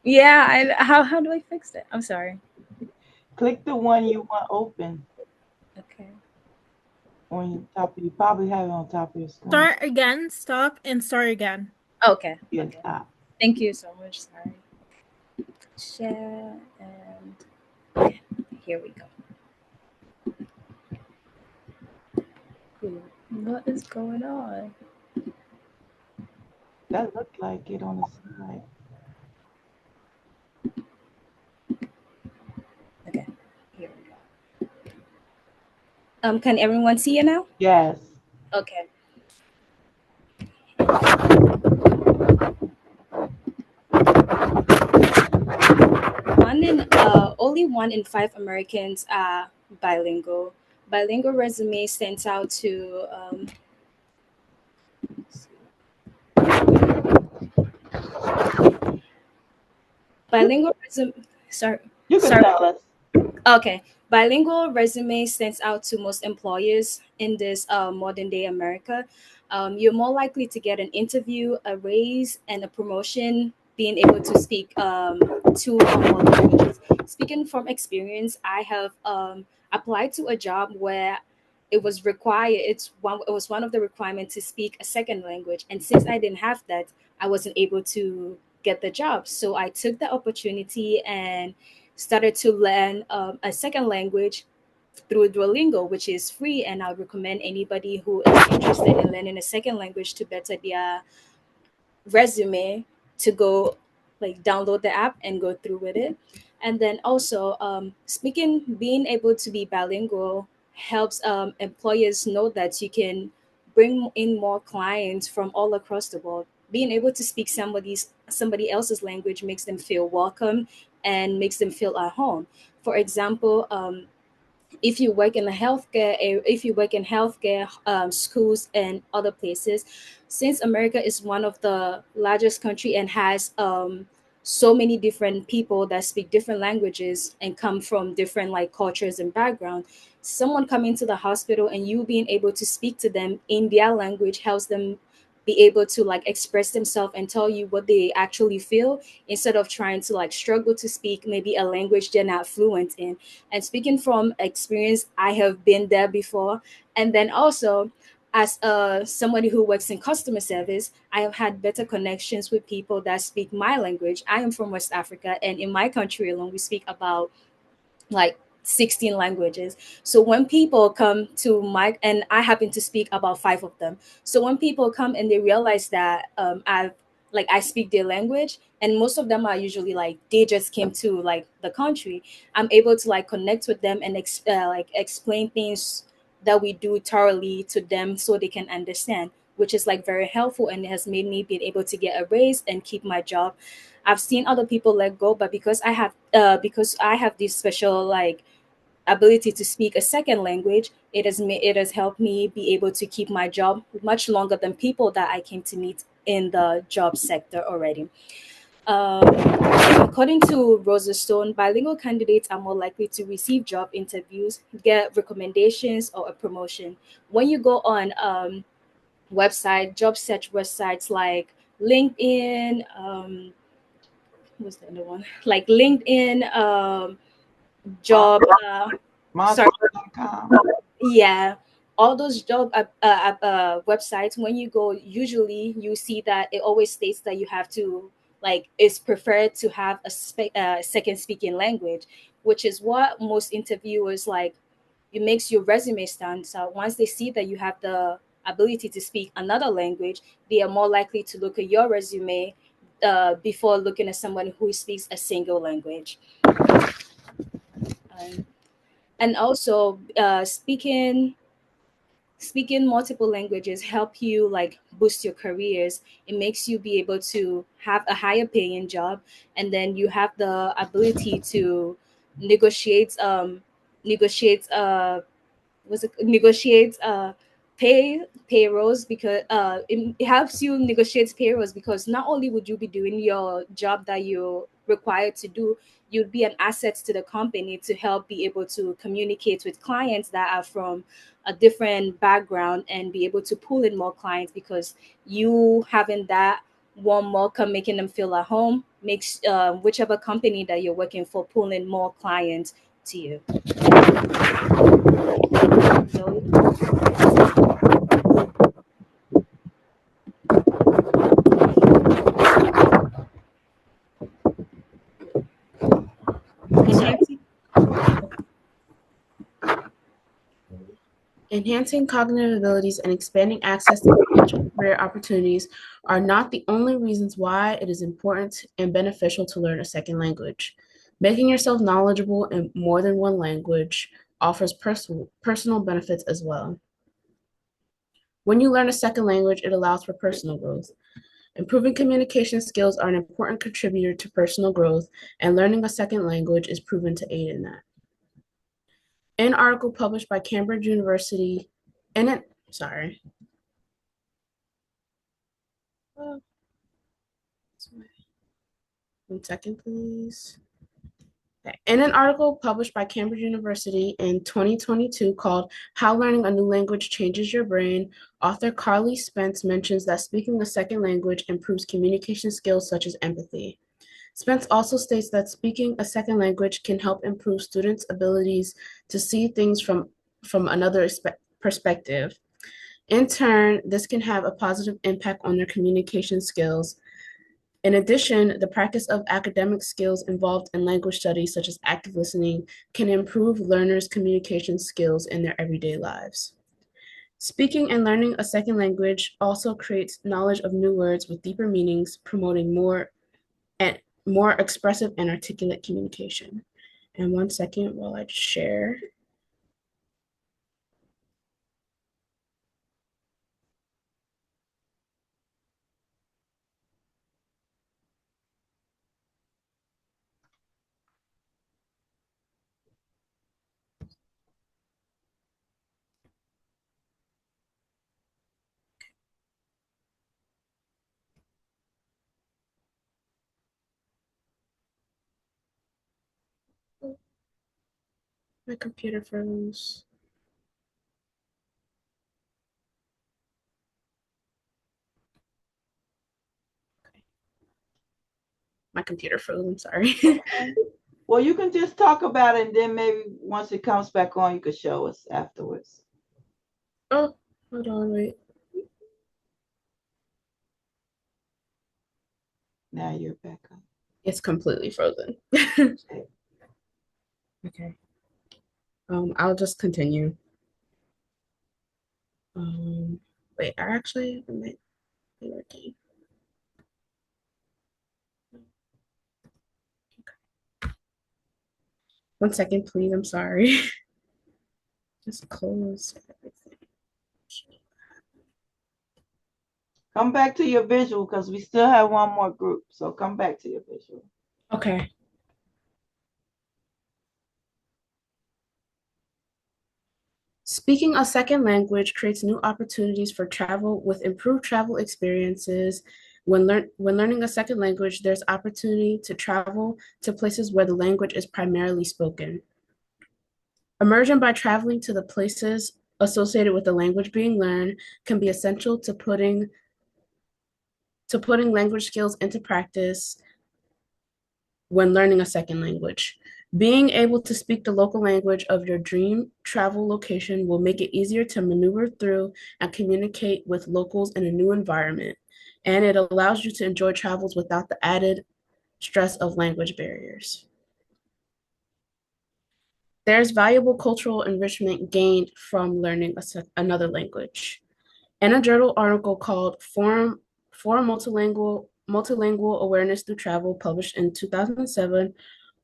Yeah, how do I fix it? I'm sorry. Click the one you want open. Okay. on top of you probably have it on top of your screen. Start again, stop, and start again. Okay. Yeah, Okay. top. Thank you so much. Sorry. Share and okay, here we go. Ooh, what is going on? That looked like it on the side. Okay, here we go. Can everyone see it now? Yes. Okay. Only 1 in 5 Americans are bilingual. Bilingual resume stands out to bilingual resume. Sorry, You can sorry. tell us. Okay, bilingual resume stands out to most employers in this modern day America. You're more likely to get an interview, a raise, and a promotion being able to speak 2 or more languages. Speaking from experience, I have applied to a job where it was required. It was one of the requirements to speak a second language, and since I didn't have that, I wasn't able to get the job. So I took the opportunity and started to learn a second language through Duolingo, which is free. And I recommend anybody who is interested in learning a second language to better their resume to go like download the app and go through with it. And then also being able to be bilingual helps employers know that you can bring in more clients from all across the world. Being able to speak somebody else's language makes them feel welcome and makes them feel at home. For example, if you work in the if you work in healthcare, schools and other places, since America is one of the largest country and has so many different people that speak different languages and come from different like cultures and background, someone coming to the hospital and you being able to speak to them in their language helps them be able to like express themselves and tell you what they actually feel instead of trying to like struggle to speak maybe a language they're not fluent in. And speaking from experience, I have been there before. And then also, as somebody who works in customer service, I have had better connections with people that speak my language. I am from West Africa, and in my country alone, we speak about like 16 languages. So when people come to my, and I happen to speak about 5 of them. So when people come and they realize that I speak their language, and most of them are usually like they just came to like the country, I'm able to like connect with them and explain things that we do thoroughly to them so they can understand, which is like very helpful, and it has made me be able to get a raise and keep my job. I've seen other people let go, but because I have this special like ability to speak a second language, it has helped me be able to keep my job much longer than people that I came to meet in the job sector already. Um, According to Rosa Stone, bilingual candidates are more likely to receive job interviews, get recommendations, or a promotion. When you go on job search websites like LinkedIn, what's the other one? Like LinkedIn, job. Sorry, Monster.com. yeah, all those job websites. When you go, usually you see that it always states that you have to like it's preferred to have a second speaking language, which is what most interviewers like. It makes your resume stand. So once they see that you have the ability to speak another language, they are more likely to look at your resume before looking at someone who speaks a single language. Um, and also, speaking multiple languages help you like boost your careers. It makes you be able to have a higher paying job, and then you have the ability to negotiate negotiate was it negotiate payrolls, because it helps you negotiate payrolls, because not only would you be doing your job that you're required to do, you'd be an asset to the company to help be able to communicate with clients that are from a different background and be able to pull in more clients, because you having that warm welcome, making them feel at home, makes whichever company that you're working for pull in more clients to you. Zoe? Enhancing cognitive abilities and expanding access to career opportunities are not the only reasons why it is important and beneficial to learn a second language. Making yourself knowledgeable in more than one language offers personal benefits as well. When you learn a second language, it allows for personal growth. Improving communication skills are an important contributor to personal growth, and learning a second language is proven to aid in that. An article published by Cambridge University, sorry. One second, please. Okay. In an article published by Cambridge University in 2022 called How Learning a New Language Changes Your Brain, author Carly Spence mentions that speaking a second language improves communication skills such as empathy. Spence also states that speaking a second language can help improve students' abilities to see things from another perspective. In turn, this can have a positive impact on their communication skills. In addition, the practice of academic skills involved in language studies, such as active listening, can improve learners' communication skills in their everyday lives. Speaking and learning a second language also creates knowledge of new words with deeper meanings, promoting more expressive and articulate communication. And one second while I share. My computer froze. Okay. My computer froze, I'm sorry. Okay. Well, you can just talk about it, and then maybe once it comes back on, you could show us afterwards. Oh, hold on, wait. Now you're back on. It's completely frozen. Okay. Okay. I'll just continue. Wait, I actually might be working. Okay. One second, please. I'm sorry. Just close everything. Come back to your visual because we still have one more group. So come back to your visual. Okay. Speaking a second language creates new opportunities for travel with improved travel experiences. When learning a second language, there's opportunity to travel to places where the language is primarily spoken. Immersion by traveling to the places associated with the language being learned can be essential to putting language skills into practice when learning a second language. Being able to speak the local language of your dream travel location will make it easier to maneuver through and communicate with locals in a new environment, and it allows you to enjoy travels without the added stress of language barriers. There's valuable cultural enrichment gained from learning another language. In a journal article called Forum Multilingual Awareness Through Travel, published in 2007,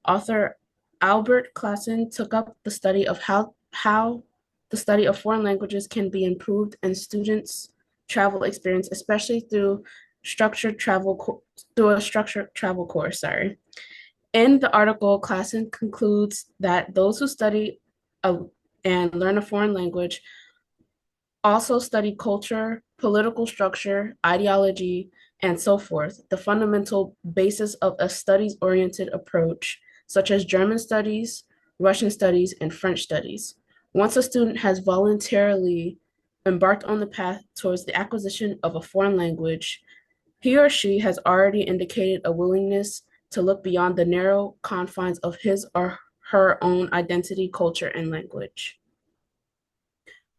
author Albert Klassen took up the study of how the study of foreign languages can be improved in students' travel experience, especially through a structured travel course. Sorry. In the article, Klassen concludes that those who study and learn a foreign language also study culture, political structure, ideology, and so forth, the fundamental basis of a studies-oriented approach, such as German studies, Russian studies, and French studies. Once a student has voluntarily embarked on the path towards the acquisition of a foreign language, he or she has already indicated a willingness to look beyond the narrow confines of his or her own identity, culture, and language.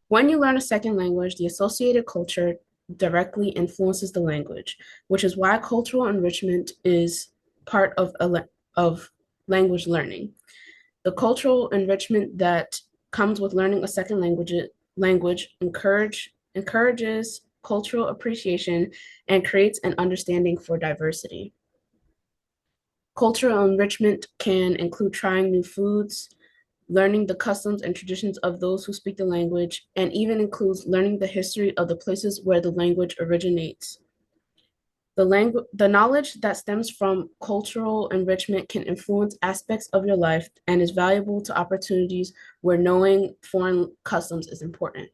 When you learn a second language, the associated culture directly influences the language, which is why cultural enrichment is part of language learning. The cultural enrichment that comes with learning a second language encourages cultural appreciation and creates an understanding for diversity. Cultural enrichment can include trying new foods, learning the customs and traditions of those who speak the language, and even includes learning the history of the places where the language originates. The knowledge that stems from cultural enrichment can influence aspects of your life and is valuable to opportunities where knowing foreign customs is important.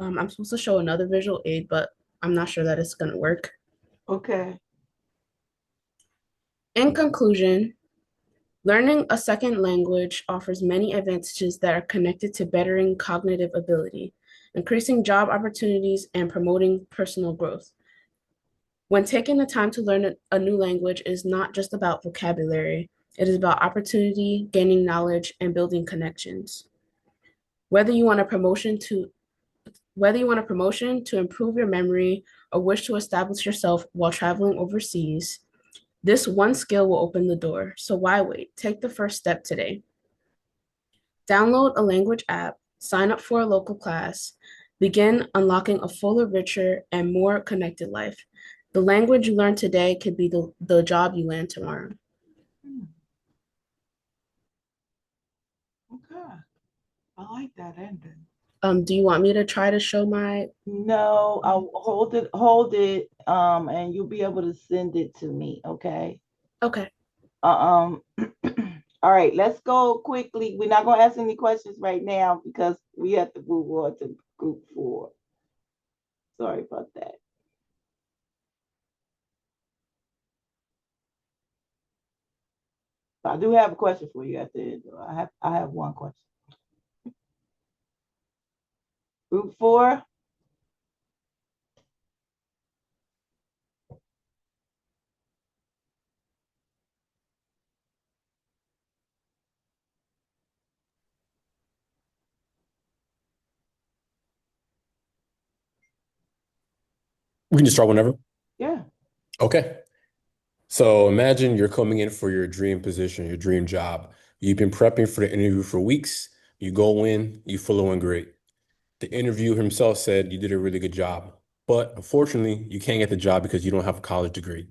I'm supposed to show another visual aid, but I'm not sure that it's going to work. Okay. In conclusion, learning a second language offers many advantages that are connected to bettering cognitive ability, increasing job opportunities, and promoting personal growth. When taking the time to learn a new language is not just about vocabulary, it is about opportunity, gaining knowledge, and building connections. Whether you want a promotion to improve your memory or wish to establish yourself while traveling overseas, this one skill will open the door. So why wait? Take the first step today. Download a language app, sign up for a local class, begin unlocking a fuller, richer, and more connected life. The language you learn today could be the job you land tomorrow. Okay. I like that ending. Do you want me to try to show my? No, I'll hold it, and you'll be able to send it to me, okay? Okay. All right, let's go quickly. We're not gonna ask any questions right now because we have to move on to group 4. Sorry about that. I do have a question for you at the end. I have one question. Group 4. We can just start whenever. Yeah. Okay. So imagine you're coming in for your dream position, your dream job. You've been prepping for the interview for weeks. You go in, you follow in great. The interviewer himself said you did a really good job, but unfortunately, you can't get the job because you don't have a college degree.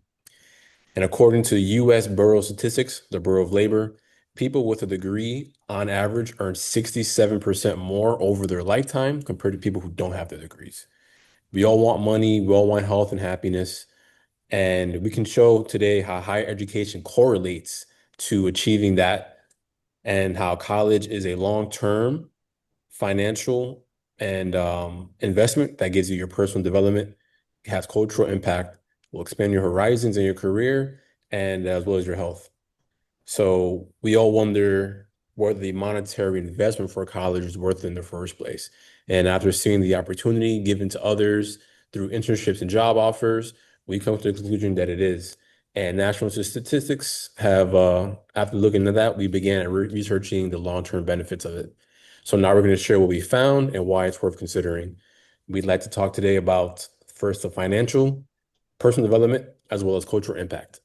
And according to U.S. Bureau of Statistics, the Bureau of Labor, people with a degree on average earn 67% more over their lifetime compared to people who don't have their degrees. We all want money, we all want health and happiness. And we can show today how higher education correlates to achieving that and how college is a long-term financial and investment that gives you your personal development, has cultural impact, will expand your horizons in your career and as well as your health. So we all wonder what the monetary investment for college is worth in the first place. And after seeing the opportunity given to others through internships and job offers, we come to the conclusion that it is. And national statistics have, after looking at that, we began researching the long-term benefits of it. So now we're going to share what we found and why it's worth considering. We'd like to talk today about first the financial, personal development, as well as cultural impact.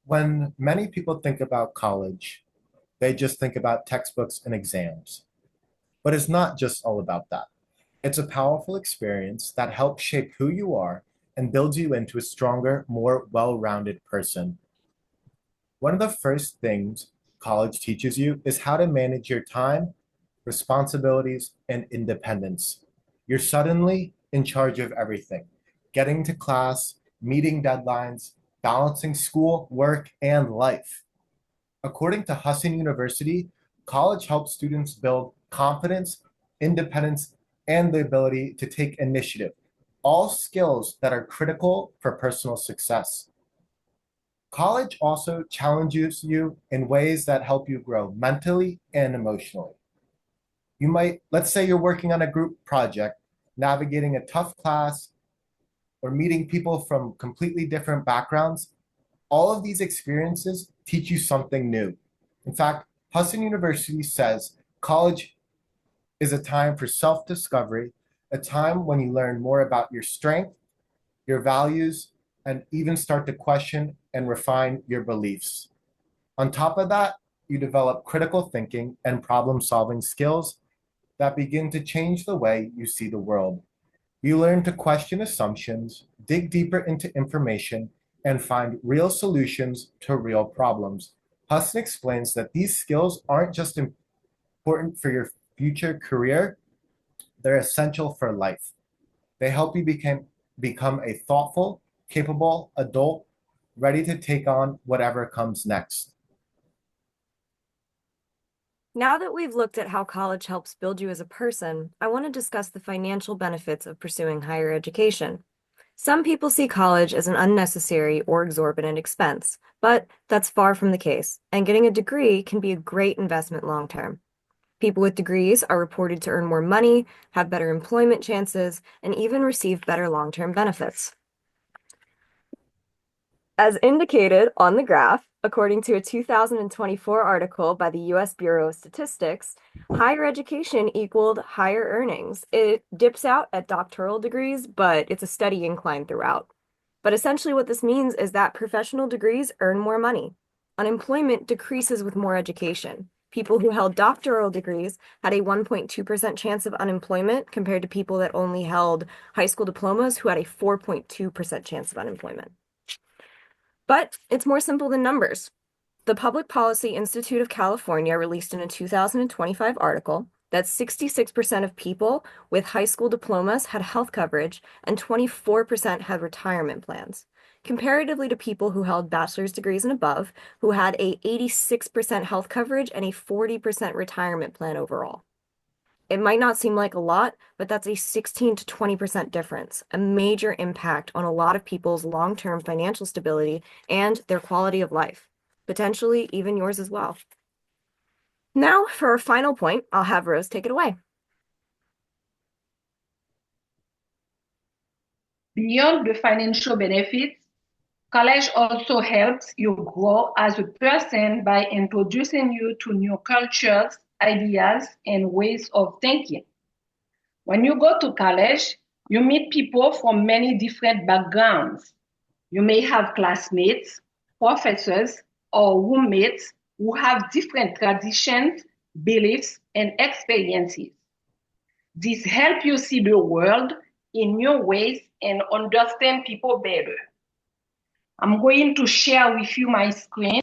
When many people think about college, they just think about textbooks and exams. But it's not just all about that. It's a powerful experience that helps shape who you are and builds you into a stronger, more well-rounded person. One of the first things college teaches you is how to manage your time, responsibilities, and independence. You're suddenly in charge of everything, getting to class, meeting deadlines, balancing school, work, and life. According to Husson University, college helps students build confidence, independence, and the ability to take initiative, all skills that are critical for personal success. College also challenges you in ways that help you grow mentally and emotionally. Let's say you're working on a group project, navigating a tough class, or meeting people from completely different backgrounds. All of these experiences teach you something new. In fact, Husson University says college is a time for self-discovery, a time when you learn more about your strength, your values, and even start to question and refine your beliefs. On top of that, you develop critical thinking and problem-solving skills that begin to change the way you see the world. You learn to question assumptions, dig deeper into information, and find real solutions to real problems. Huston explains that these skills aren't just important for your future career, they're essential for life. They help you become a thoughtful, capable adult ready to take on whatever comes next. Now that we've looked at how college helps build you as a person, I want to discuss the financial benefits of pursuing higher education. Some people see college as an unnecessary or exorbitant expense, but that's far from the case, and getting a degree can be a great investment long term. People with degrees are reported to earn more money, have better employment chances, and even receive better long-term benefits. As indicated on the graph, according to a 2024 article by the U.S. Bureau of Statistics, higher education equaled higher earnings. It dips out at doctoral degrees, but it's a steady incline throughout. But essentially what this means is that professional degrees earn more money. Unemployment decreases with more education. People who held doctoral degrees had a 1.2% chance of unemployment compared to people that only held high school diplomas who had a 4.2% chance of unemployment. But it's more simple than numbers. The Public Policy Institute of California released in a 2025 article that 66% of people with high school diplomas had health coverage and 24% had retirement plans, comparatively to people who held bachelor's degrees and above, who had a 86% health coverage and a 40% retirement plan overall. It might not seem like a lot, but that's a 16 to 20% difference, a major impact on a lot of people's long-term financial stability and their quality of life, potentially even yours as well. Now, for our final point, I'll have Rose take it away. Beyond the financial benefits, college also helps you grow as a person by introducing you to new cultures, ideas, and ways of thinking. When you go to college, you meet people from many different backgrounds. You may have classmates, professors, or roommates who have different traditions, beliefs, and experiences. This helps you see the world in new ways and understand people better. I'm going to share with you my screen.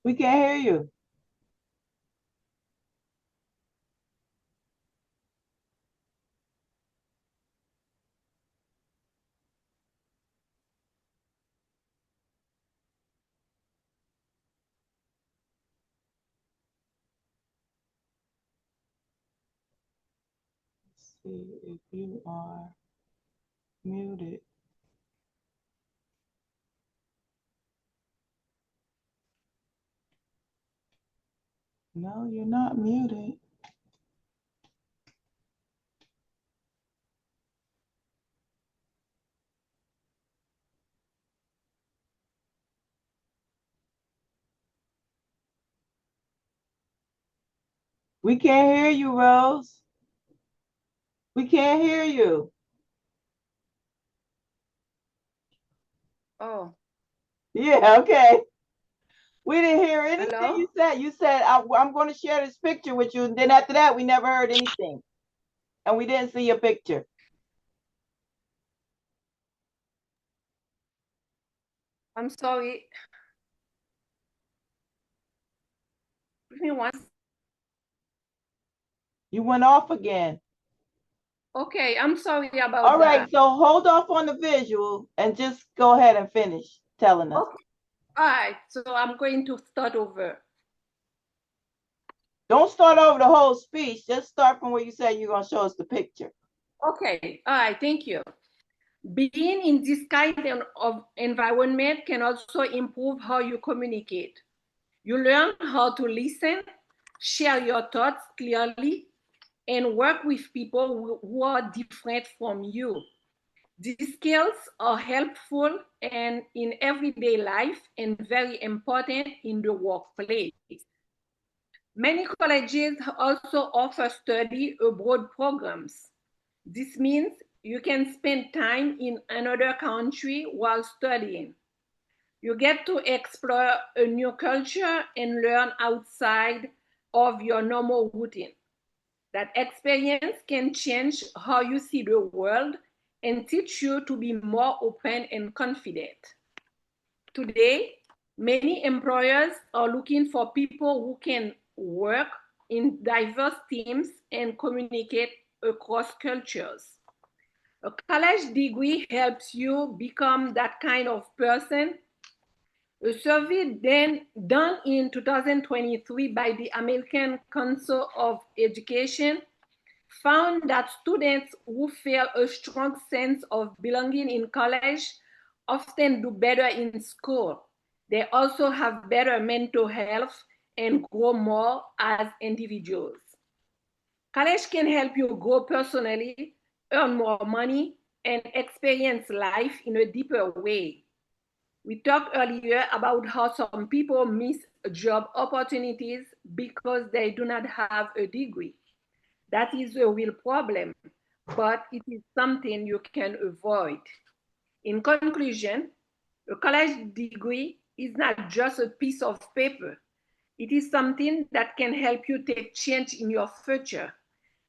We can't hear you. Let's see if you are muted. No, you're not muted. We can't hear you, Rose. We can't hear you. Oh. Yeah, okay. We didn't hear anything Hello? you said. You said, I'm going to share this picture with you. And then after that, we never heard anything. And we didn't see your picture. I'm sorry. Give me one. You went off again. Okay, I'm sorry about All right, that. so hold off on the visual and just go ahead and finish telling us. Okay. All right, so I'm going to start over. Don't start over the whole speech. Just start from where you said you're going to show us the picture. Okay, all right, thank you. Being in this kind of environment can also improve how you communicate. You learn how to listen, share your thoughts clearly, and work with people who are different from you. These skills are helpful and in everyday life and very important in the workplace. Many colleges also offer study abroad programs. This means you can spend time in another country while studying. You get to explore a new culture and learn outside of your normal routine. That experience can change how you see the world and teach you to be more open and confident. Today, many employers are looking for people who can work in diverse teams and communicate across cultures. A college degree helps you become that kind of person. A survey then done in 2023 by the American Council of Education found that students who feel a strong sense of belonging in college often do better in school. They also have better mental health and grow more as individuals. College can help you grow personally, earn more money, and experience life in a deeper way. We talked earlier about how some people miss job opportunities because they do not have a degree. That is a real problem, but it is something you can avoid. In conclusion, a college degree is not just a piece of paper. It is something that can help you take change in your future.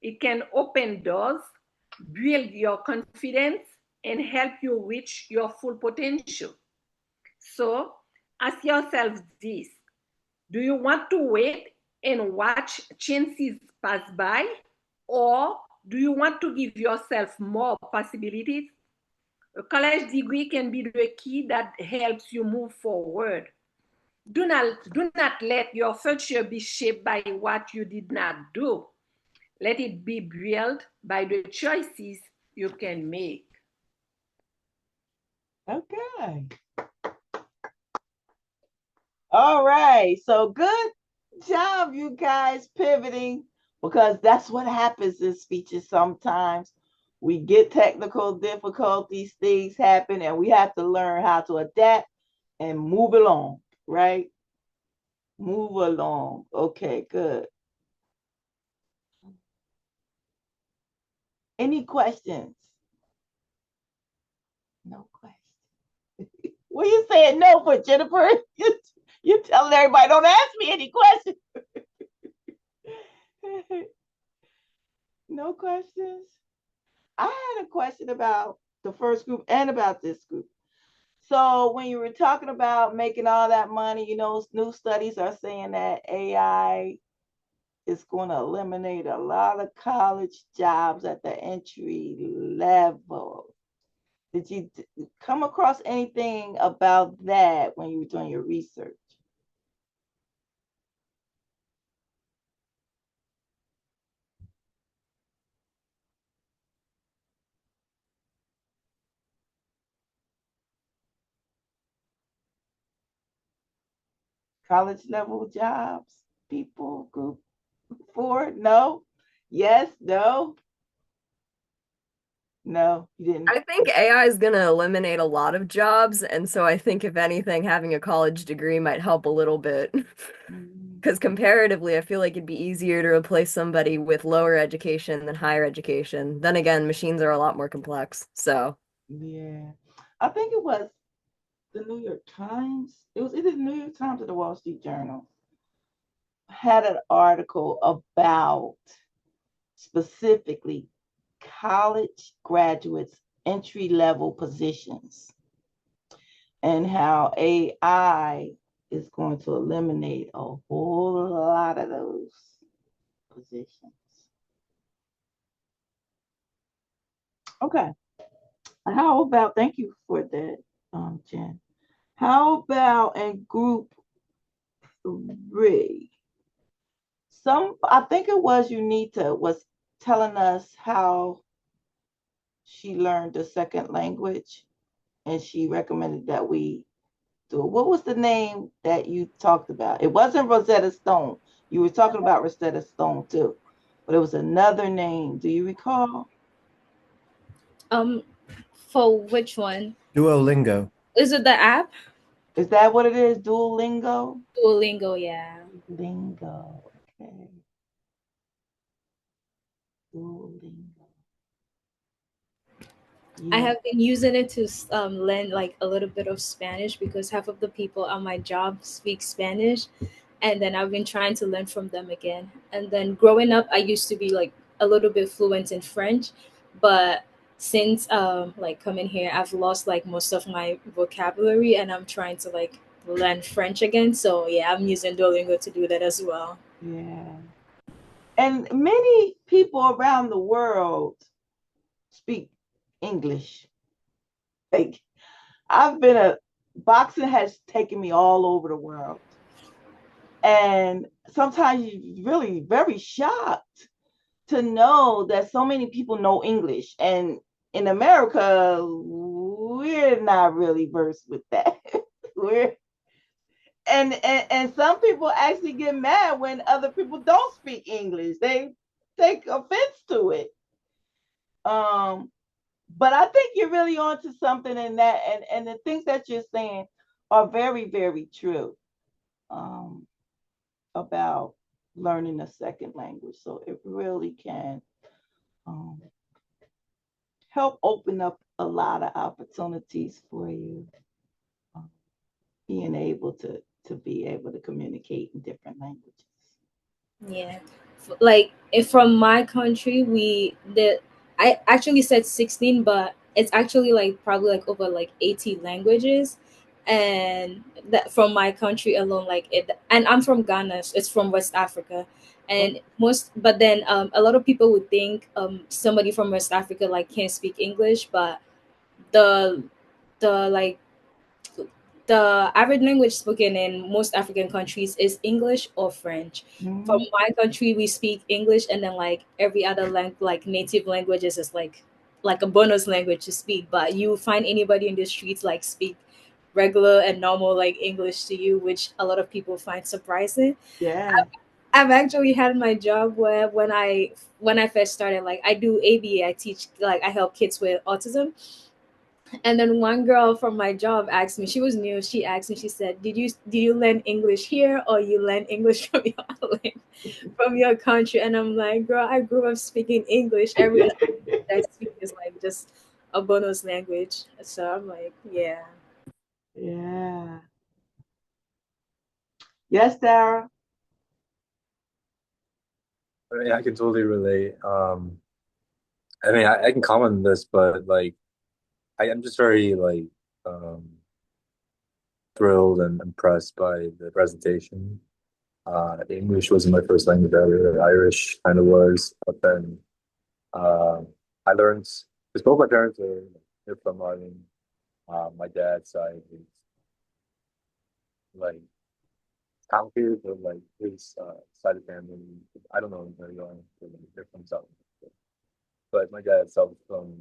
It can open doors, build your confidence, and help you reach your full potential. So ask yourself this: do you want to wait and watch chances pass by? Or do you want to give yourself more possibilities? A college degree can be the key that helps you move forward. Do not let your future be shaped by what you did not do. Let it be built by the choices you can make. Okay. All right. So good job, you guys, pivoting, because that's what happens in speeches sometimes. We get technical difficulties, things happen, and we have to learn how to adapt and move along, right? Move along. Okay, good. Any questions? No questions. What are you saying no for, Jennifer? You telling everybody don't ask me any questions. No questions? I had a question about the first group and about this group. So when you were talking about making all that money, new studies are saying that AI is going to eliminate a lot of college jobs at the entry level. Did you come across anything about that when you were doing your research? College level jobs, people, group 4? No? Yes? No? No, you didn't. I think AI is going to eliminate a lot of jobs, and so I think if anything, having a college degree might help a little bit. Because comparatively, I feel like it'd be easier to replace somebody with lower education than higher education. Then again, machines are a lot more complex. So, Yeah. I think it was the New York Times. It was either the New York Times or the Wall Street Journal had an article about specifically college graduates entry level positions and how AI is going to eliminate a whole lot of those positions. Okay. How about, thank you for that, Jen. How about in group 3? I think it was Unita was telling us how she learned a second language and she recommended that we do it. What was the name that you talked about? It wasn't Rosetta Stone. You were talking about Rosetta Stone too. but it was another name. Do you recall? For which one? Duolingo. Is it the app? Is that what it is? Duolingo? Duolingo, yeah. Lingo. Okay. Duolingo. I Yeah. have been using it to learn like a little bit of Spanish because half of the people on my job speak Spanish, and then I've been trying to learn from them again. And then growing up, I used to be like a little bit fluent in French, but since like coming here, I've lost like most of my vocabulary, and I'm trying to like learn French again. So yeah, I'm using Duolingo to do that as well. Yeah. And many people around the world speak English. Like I've been a boxing has taken me all over the world. And sometimes you're really very shocked to know that so many people know English. And in America, we're not really versed with that. we're and some people actually get mad when other people don't speak English. They take offense to it. Um, but I think you're really onto something in that, and the things that you're saying are very, very true um, about learning a second language. So it really can um, help open up a lot of opportunities for you, um, being able to be able to communicate in different languages. Yeah, like if from my country, I actually said 16, but it's actually like probably like over like 80 languages, and that from my country alone, like it. And I'm from Ghana, so it's from West Africa, and but then a lot of people would think somebody from West Africa like can't speak English, but the the like the average language spoken in most African countries is English or French. From Mm-hmm. my country, we speak English, and then like every other like native languages is like a bonus language to speak. But you find anybody in the streets like speak regular and normal like English to you, which a lot of people find surprising. Yeah. I've actually had my job where when I first started, like I do ABA, I teach like I help kids with autism, and then one girl from my job asked me, she was new, she asked me, she said, did you learn English here or you learn English from your from your country? And I'm like, girl, I grew up speaking English. Every other language I speak is like just a bonus language. So I'm like, yeah. Yeah. Yes, Sarah. I mean, I can totally relate. I mean, I can comment on this, but like, I'm just very like um, thrilled and impressed by the presentation. English wasn't my first language ever. Irish kind of was, but then uh, I learned because both my parents are they're from Ireland. My dad's side is like complicated, but like his side of family, I don't know very well. They're from South, but my dad's South from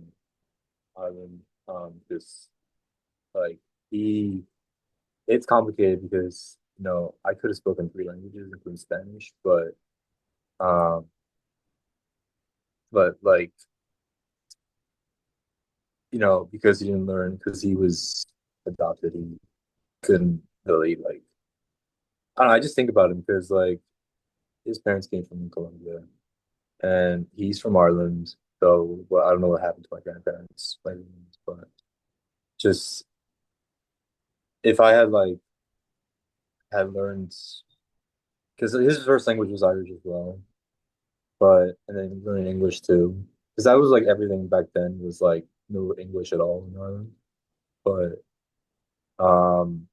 Ireland. Just like he, it's complicated because I could have spoken three languages, including Spanish, um, but like because he didn't learn because he was adopted, he couldn't really like. I don't know. I just think about him because like his parents came from Colombia and he's from Ireland. So well, I don't know what happened to my grandparents, but just if I had like had learned because his first language was Irish as well, but and then learning English too because that was like everything back then was like no English at all in Ireland. But um,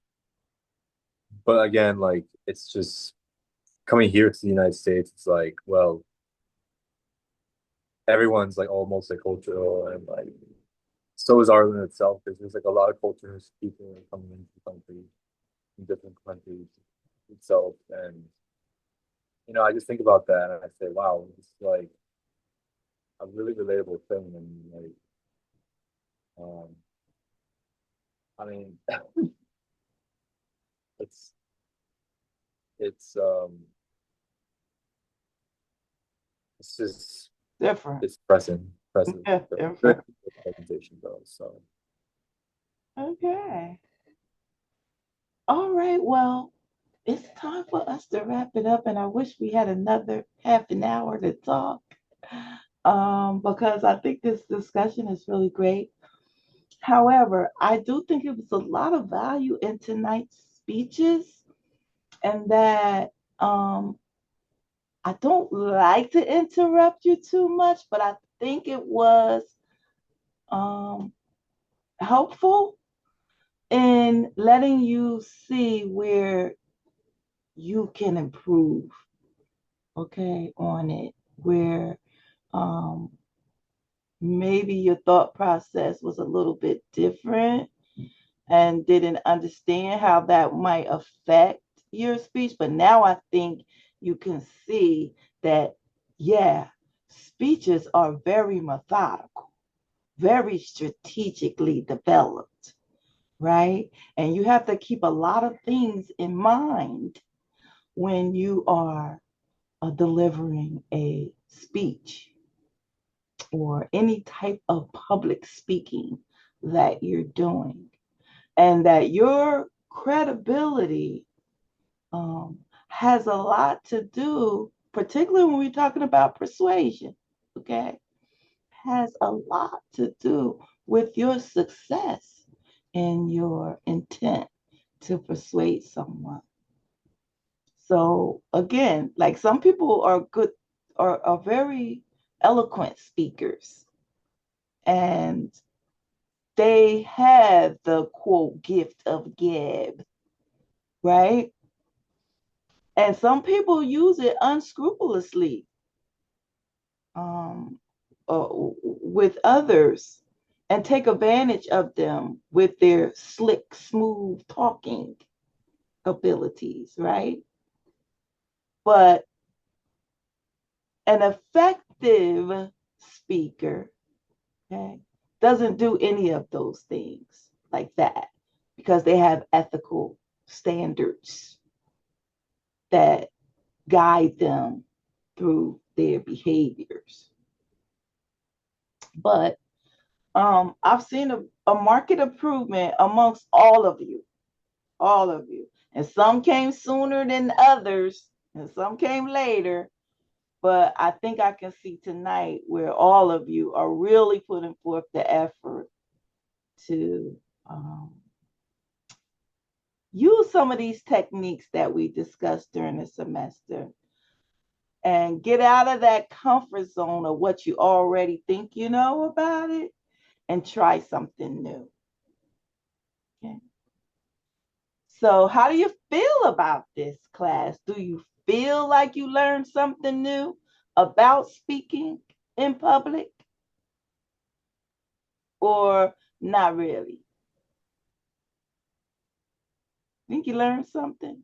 but again, like it's just coming here to the United States. It's like well, everyone's like all multicultural and like so is Ireland itself because there's like a lot of cultures people are coming into the country from different countries itself and I just think about that and I say wow it's like a really relatable thing and like um I mean it's it's It's just Different. it's impressive. Yeah, Very different. good presentation though. So Okay. All right. Well, it's time for us to wrap it up, and I wish we had another half an hour to talk. Because I think this discussion is really great. However, I do think it was a lot of value in tonight's speeches, and that I don't like to interrupt you too much, but I think it was helpful in letting you see where you can improve, okay, on it, where maybe your thought process was a little bit different and didn't understand how that might affect your speech. But now I think you can see that, yeah, speeches are very methodical, very strategically developed, right? And you have to keep a lot of things in mind when you are delivering a speech or any type of public speaking that you're doing, and that your credibility has a lot to do, particularly when we're talking about persuasion, okay? Has a lot to do with your success and your intent to persuade someone. So again, like some people are good, are very eloquent speakers, and they have the quote gift of gab, right? And some people use it unscrupulously with others and take advantage of them with their slick, smooth talking abilities, right? But an effective speaker, okay, doesn't do any of those things like that, because they have ethical standards that guide them through their behaviors. But I've seen a market improvement amongst all of you, all of you. And some came sooner than others, and some came later. But I think I can see tonight where all of you are really putting forth the effort to use some of these techniques that we discussed during the semester and get out of that comfort zone of what you already think you know about it and try something new. Okay. So how do you feel about this class? Do you feel like you learned something new about speaking in public, or not really? Think you learned something?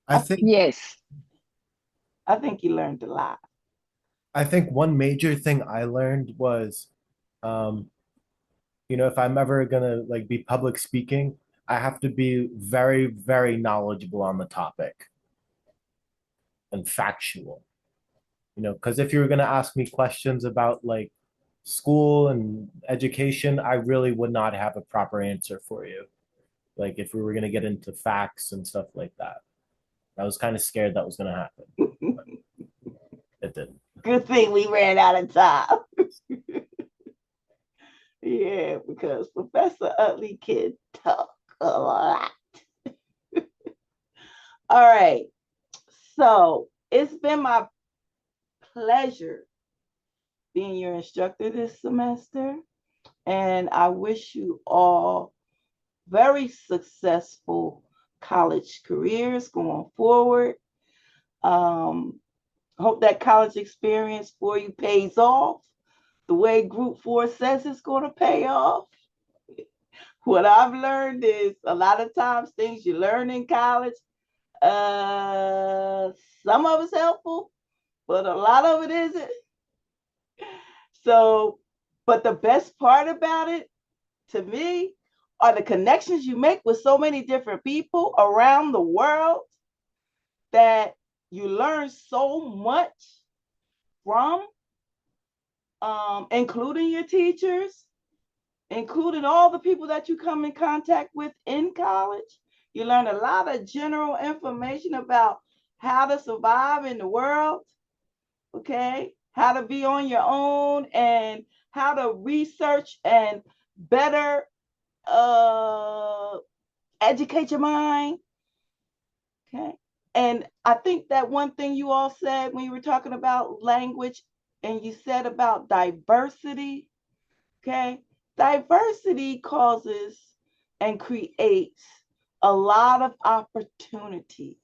I think Yes. I think you learned a lot. I think one major thing I learned was, um, if I'm ever gonna like be public speaking, I have to be very, very knowledgeable on the topic and factual. Because if you were gonna ask me questions about like school and education, I really would not have a proper answer for you. Like if we were gonna get into facts and stuff like that. I was kind of scared that was gonna happen. But it didn't. Good thing we ran out of time. Yeah, because Professor Utley can talk a lot. All right. So it's been my pleasure being your instructor this semester. And I wish you all very successful college careers going forward. Hope that college experience for you pays off the way Group 4 says it's going to pay off. What I've learned is a lot of times things you learn in college, some of it's helpful, but a lot of it isn't. So, but the best part about it to me are the connections you make with so many different people around the world, that you learn so much from, including your teachers, including all the people that you come in contact with in college. You learn a lot of general information about how to survive in the world, okay? How to be on your own and how to research and better educate your mind, okay? And I think that one thing you all said when you were talking about language and you said about diversity, okay? Diversity causes and creates a lot of opportunities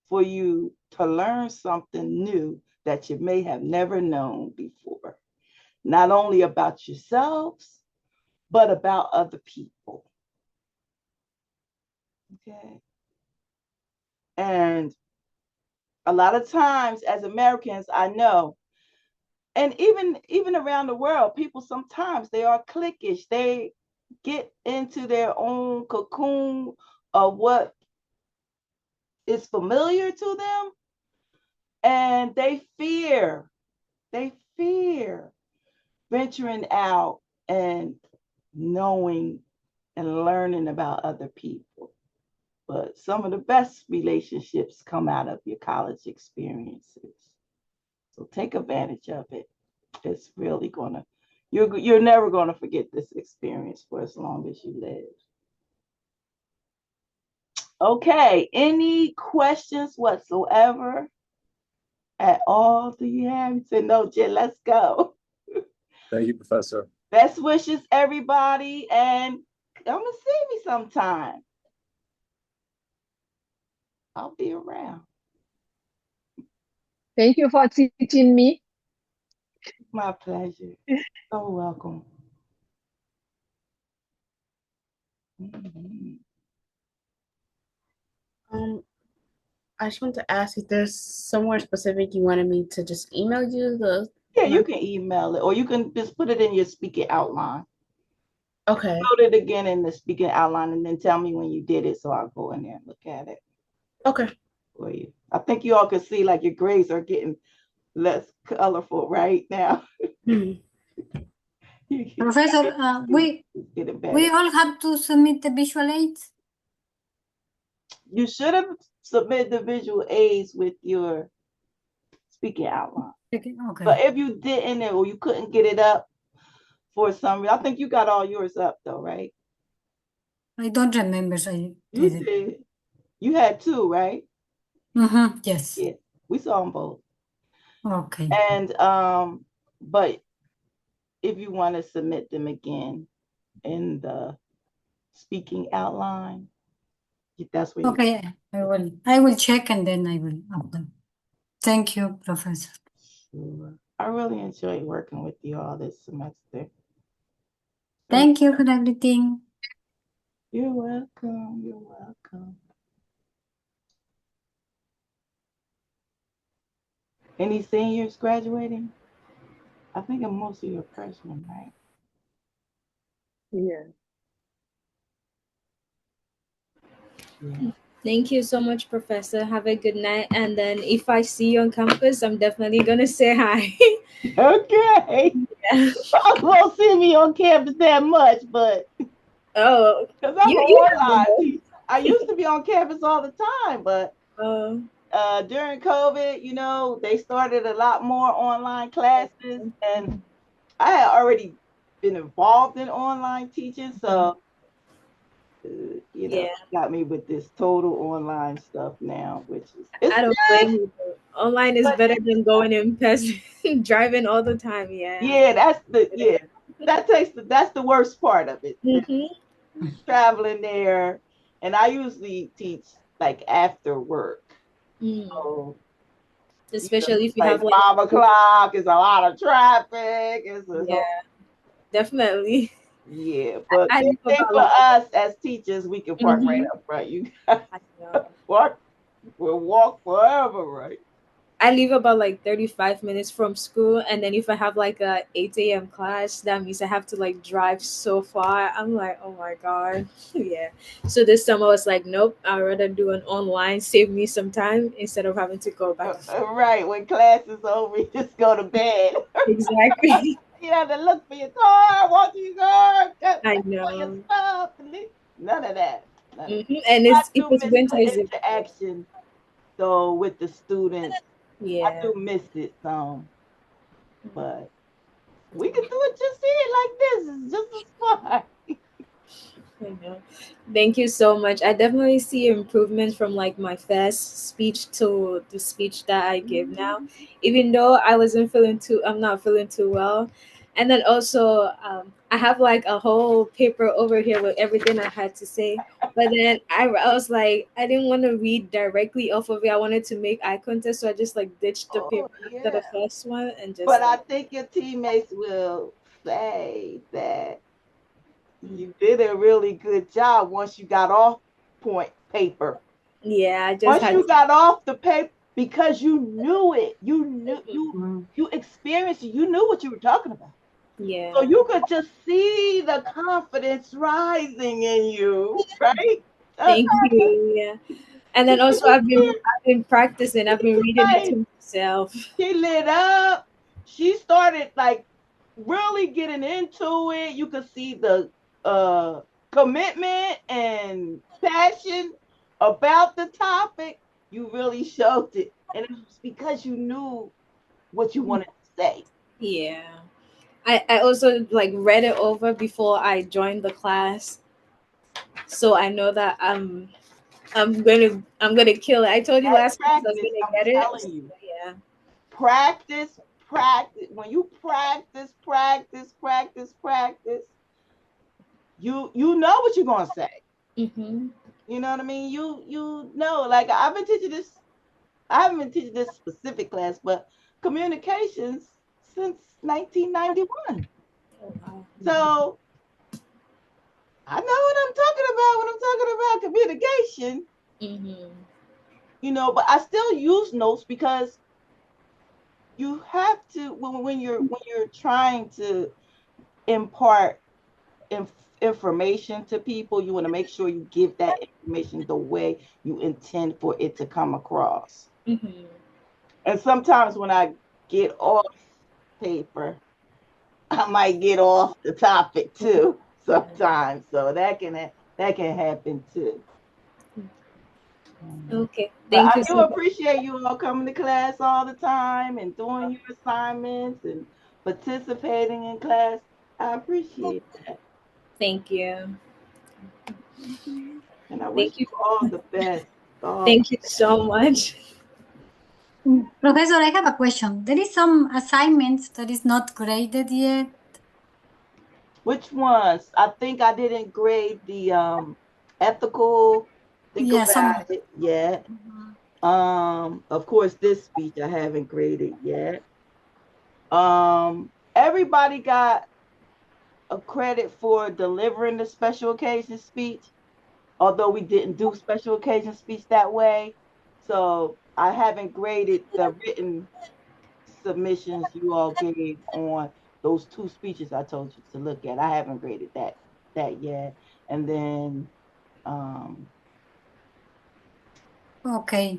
for you to learn something new that you may have never known before, not only about yourselves, but about other people. Okay. And a lot of times as Americans, I know, and even around the world, people sometimes they are cliquish. They get into their own cocoon of what is familiar to them, and they fear venturing out and knowing and learning about other people. But some of the best relationships come out of your college experiences. So take advantage of it. It's really gonna, you're never gonna forget this experience for as long as you live. Okay, any questions whatsoever at all? Do you have? You said no, Jen, let's go. Thank you, Professor. Best wishes, everybody, and come and see me sometime. I'll be around. Thank you for teaching me. My pleasure. So welcome. Mm-hmm. I just want to ask if there's somewhere specific you wanted me to just email you the. Yeah, you can email it, or you can just put it in your speaking outline. Okay. Put it again in the speaking outline, and then tell me when you did it, so I'll go in there and look at it. Okay. For you. I think you all can see like your grades are getting less colorful right now. Professor, we all have to submit the visual aids. You should have submitted the visual aids with your speaking outline. Okay. But if you didn't, or you couldn't get it up for some reason, I think you got all yours up though, right? I don't remember. So you did. You had two, right? Mm-hmm. Yes. Yeah, we saw them both. Okay. And but if you want to submit them again in the speaking outline, that's where. Okay, I will check and then I will upload. Thank you, Professor. Sure. I really enjoyed working with you all this semester. Thank you for everything. You're welcome. You're welcome. Any seniors graduating? I think I'm mostly a freshman, right? Yeah. Thank you so much, Professor. Have a good night. And then if I see you on campus, I'm definitely going to say hi. Okay. Yeah. You won't see me on campus that much, but because I'm online. I used to be on campus all the time, but during COVID, you know, they started a lot more online classes, and I had already been involved in online teaching, so you know, got me with this total online stuff now, which is I don't blame you. Online is better than going in person, driving all the time. Yeah, that's the worst part of it. Mm-hmm. Traveling there, and I usually teach like after work. So, especially if you like have like 5 o'clock, it's a lot of traffic. Definitely. Yeah, but good thing for us as teachers, we can park right up front. You guys park, we'll walk forever, right? I leave about like 35 minutes from school, and then if I have like a 8 a.m. class, that means I have to like drive so far. I'm like, oh my god. Yeah. So this time I was like, nope, I'd rather do an online, save me some time instead of having to go back. Right. When class is over, you just go to bed. Exactly. You have to look for your car, walk to your car, I look for your know. stuff. None of that. None of that. And I it's if do it's miss winter, is the it? interaction though with the students. I Yeah. do miss it some, but we can do it just here like this. It's just as fun. I know. Thank you so much. I definitely see improvements from like my first speech to the speech that I give now, even though I'm not feeling too well. And then also, I have like a whole paper over here with everything I had to say. But then I was like, I didn't want to read directly off of it. I wanted to make eye contact, so I just like ditched the Oh paper after yeah. the first one and just But I like, think your teammates will say that you did a really good job once you got off point paper. yeah, I just Once had you to. got off the paper because you knew it. You experienced it. You knew what you were talking about. Yeah. So you could just see the confidence rising in you, right? Thank you. Yeah. And then also I've been practicing. I've been reading it Right. to myself. She lit up. She started like really getting into it. You could see the uh commitment and passion about the topic. You really showed it. And it was because you knew what you wanted to say. Yeah. I also like read it over before I joined the class. So I know that I'm gonna kill it. I told you That last class I was practice, gonna I'm get it. telling So, you. yeah. Practice, practice. When you practice, you know what you're gonna say. Mm-hmm. You know what I mean? You know, like I've been teaching this. I haven't been teaching this specific class, but communications since 1991. Oh, wow. So I know what I'm talking about when I'm talking about communication. Mm-hmm. You know, but I still use notes because you have to when you're trying to impart information to people, you want to make sure you give that information the way you intend for it to come across. Mm-hmm. And sometimes when I get off paper, I might get off the topic too sometimes. So that can happen too. Okay. But Thank I you do so much. appreciate you all coming to class all the time and doing your assignments and participating in class. I appreciate that. Thank you. And I wish Thank you. you all the best. All the Thank you so much. Professor, I have a question. There is some assignments that is not graded yet. Which ones? I think I didn't grade the ethical. Think Yeah, some. about it yet. Of course, this speech I haven't graded yet. Everybody got a credit for delivering the special occasion speech, although we didn't do special occasion speech that way. So I haven't graded the written submissions you all gave on those two speeches I told you to look at. I haven't graded that yet. And then Okay.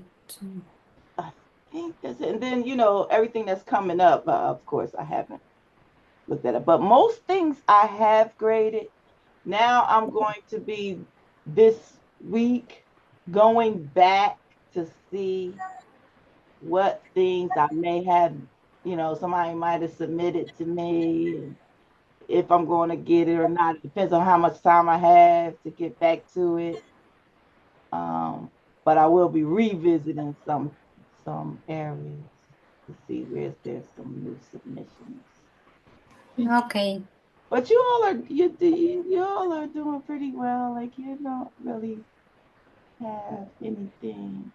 I think that's it. And then everything that's coming up. Of course, I haven't looked at it, but most things I have graded. Now I'm going to be this week going back to see what things I may have. Somebody might have submitted to me, and if I'm going to get it or not. It depends on how much time I have to get back to it. Um, but I will be revisiting some areas to see where there's some new submissions. Okay. But you all are doing pretty well. Like you don't really have anything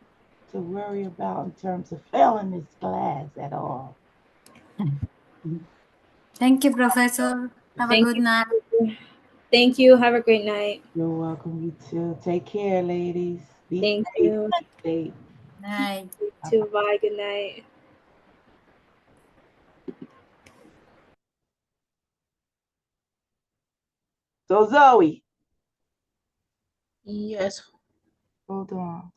to worry about in terms of failing this class at all. Thank you, Professor. Have a Thank good night. you. Thank you. Have a great night. You're welcome. You too. Take care, ladies. Be Thank safe. you. Be safe. Night. You too. Bye. Good night. So Zoe. Yes. Hold on.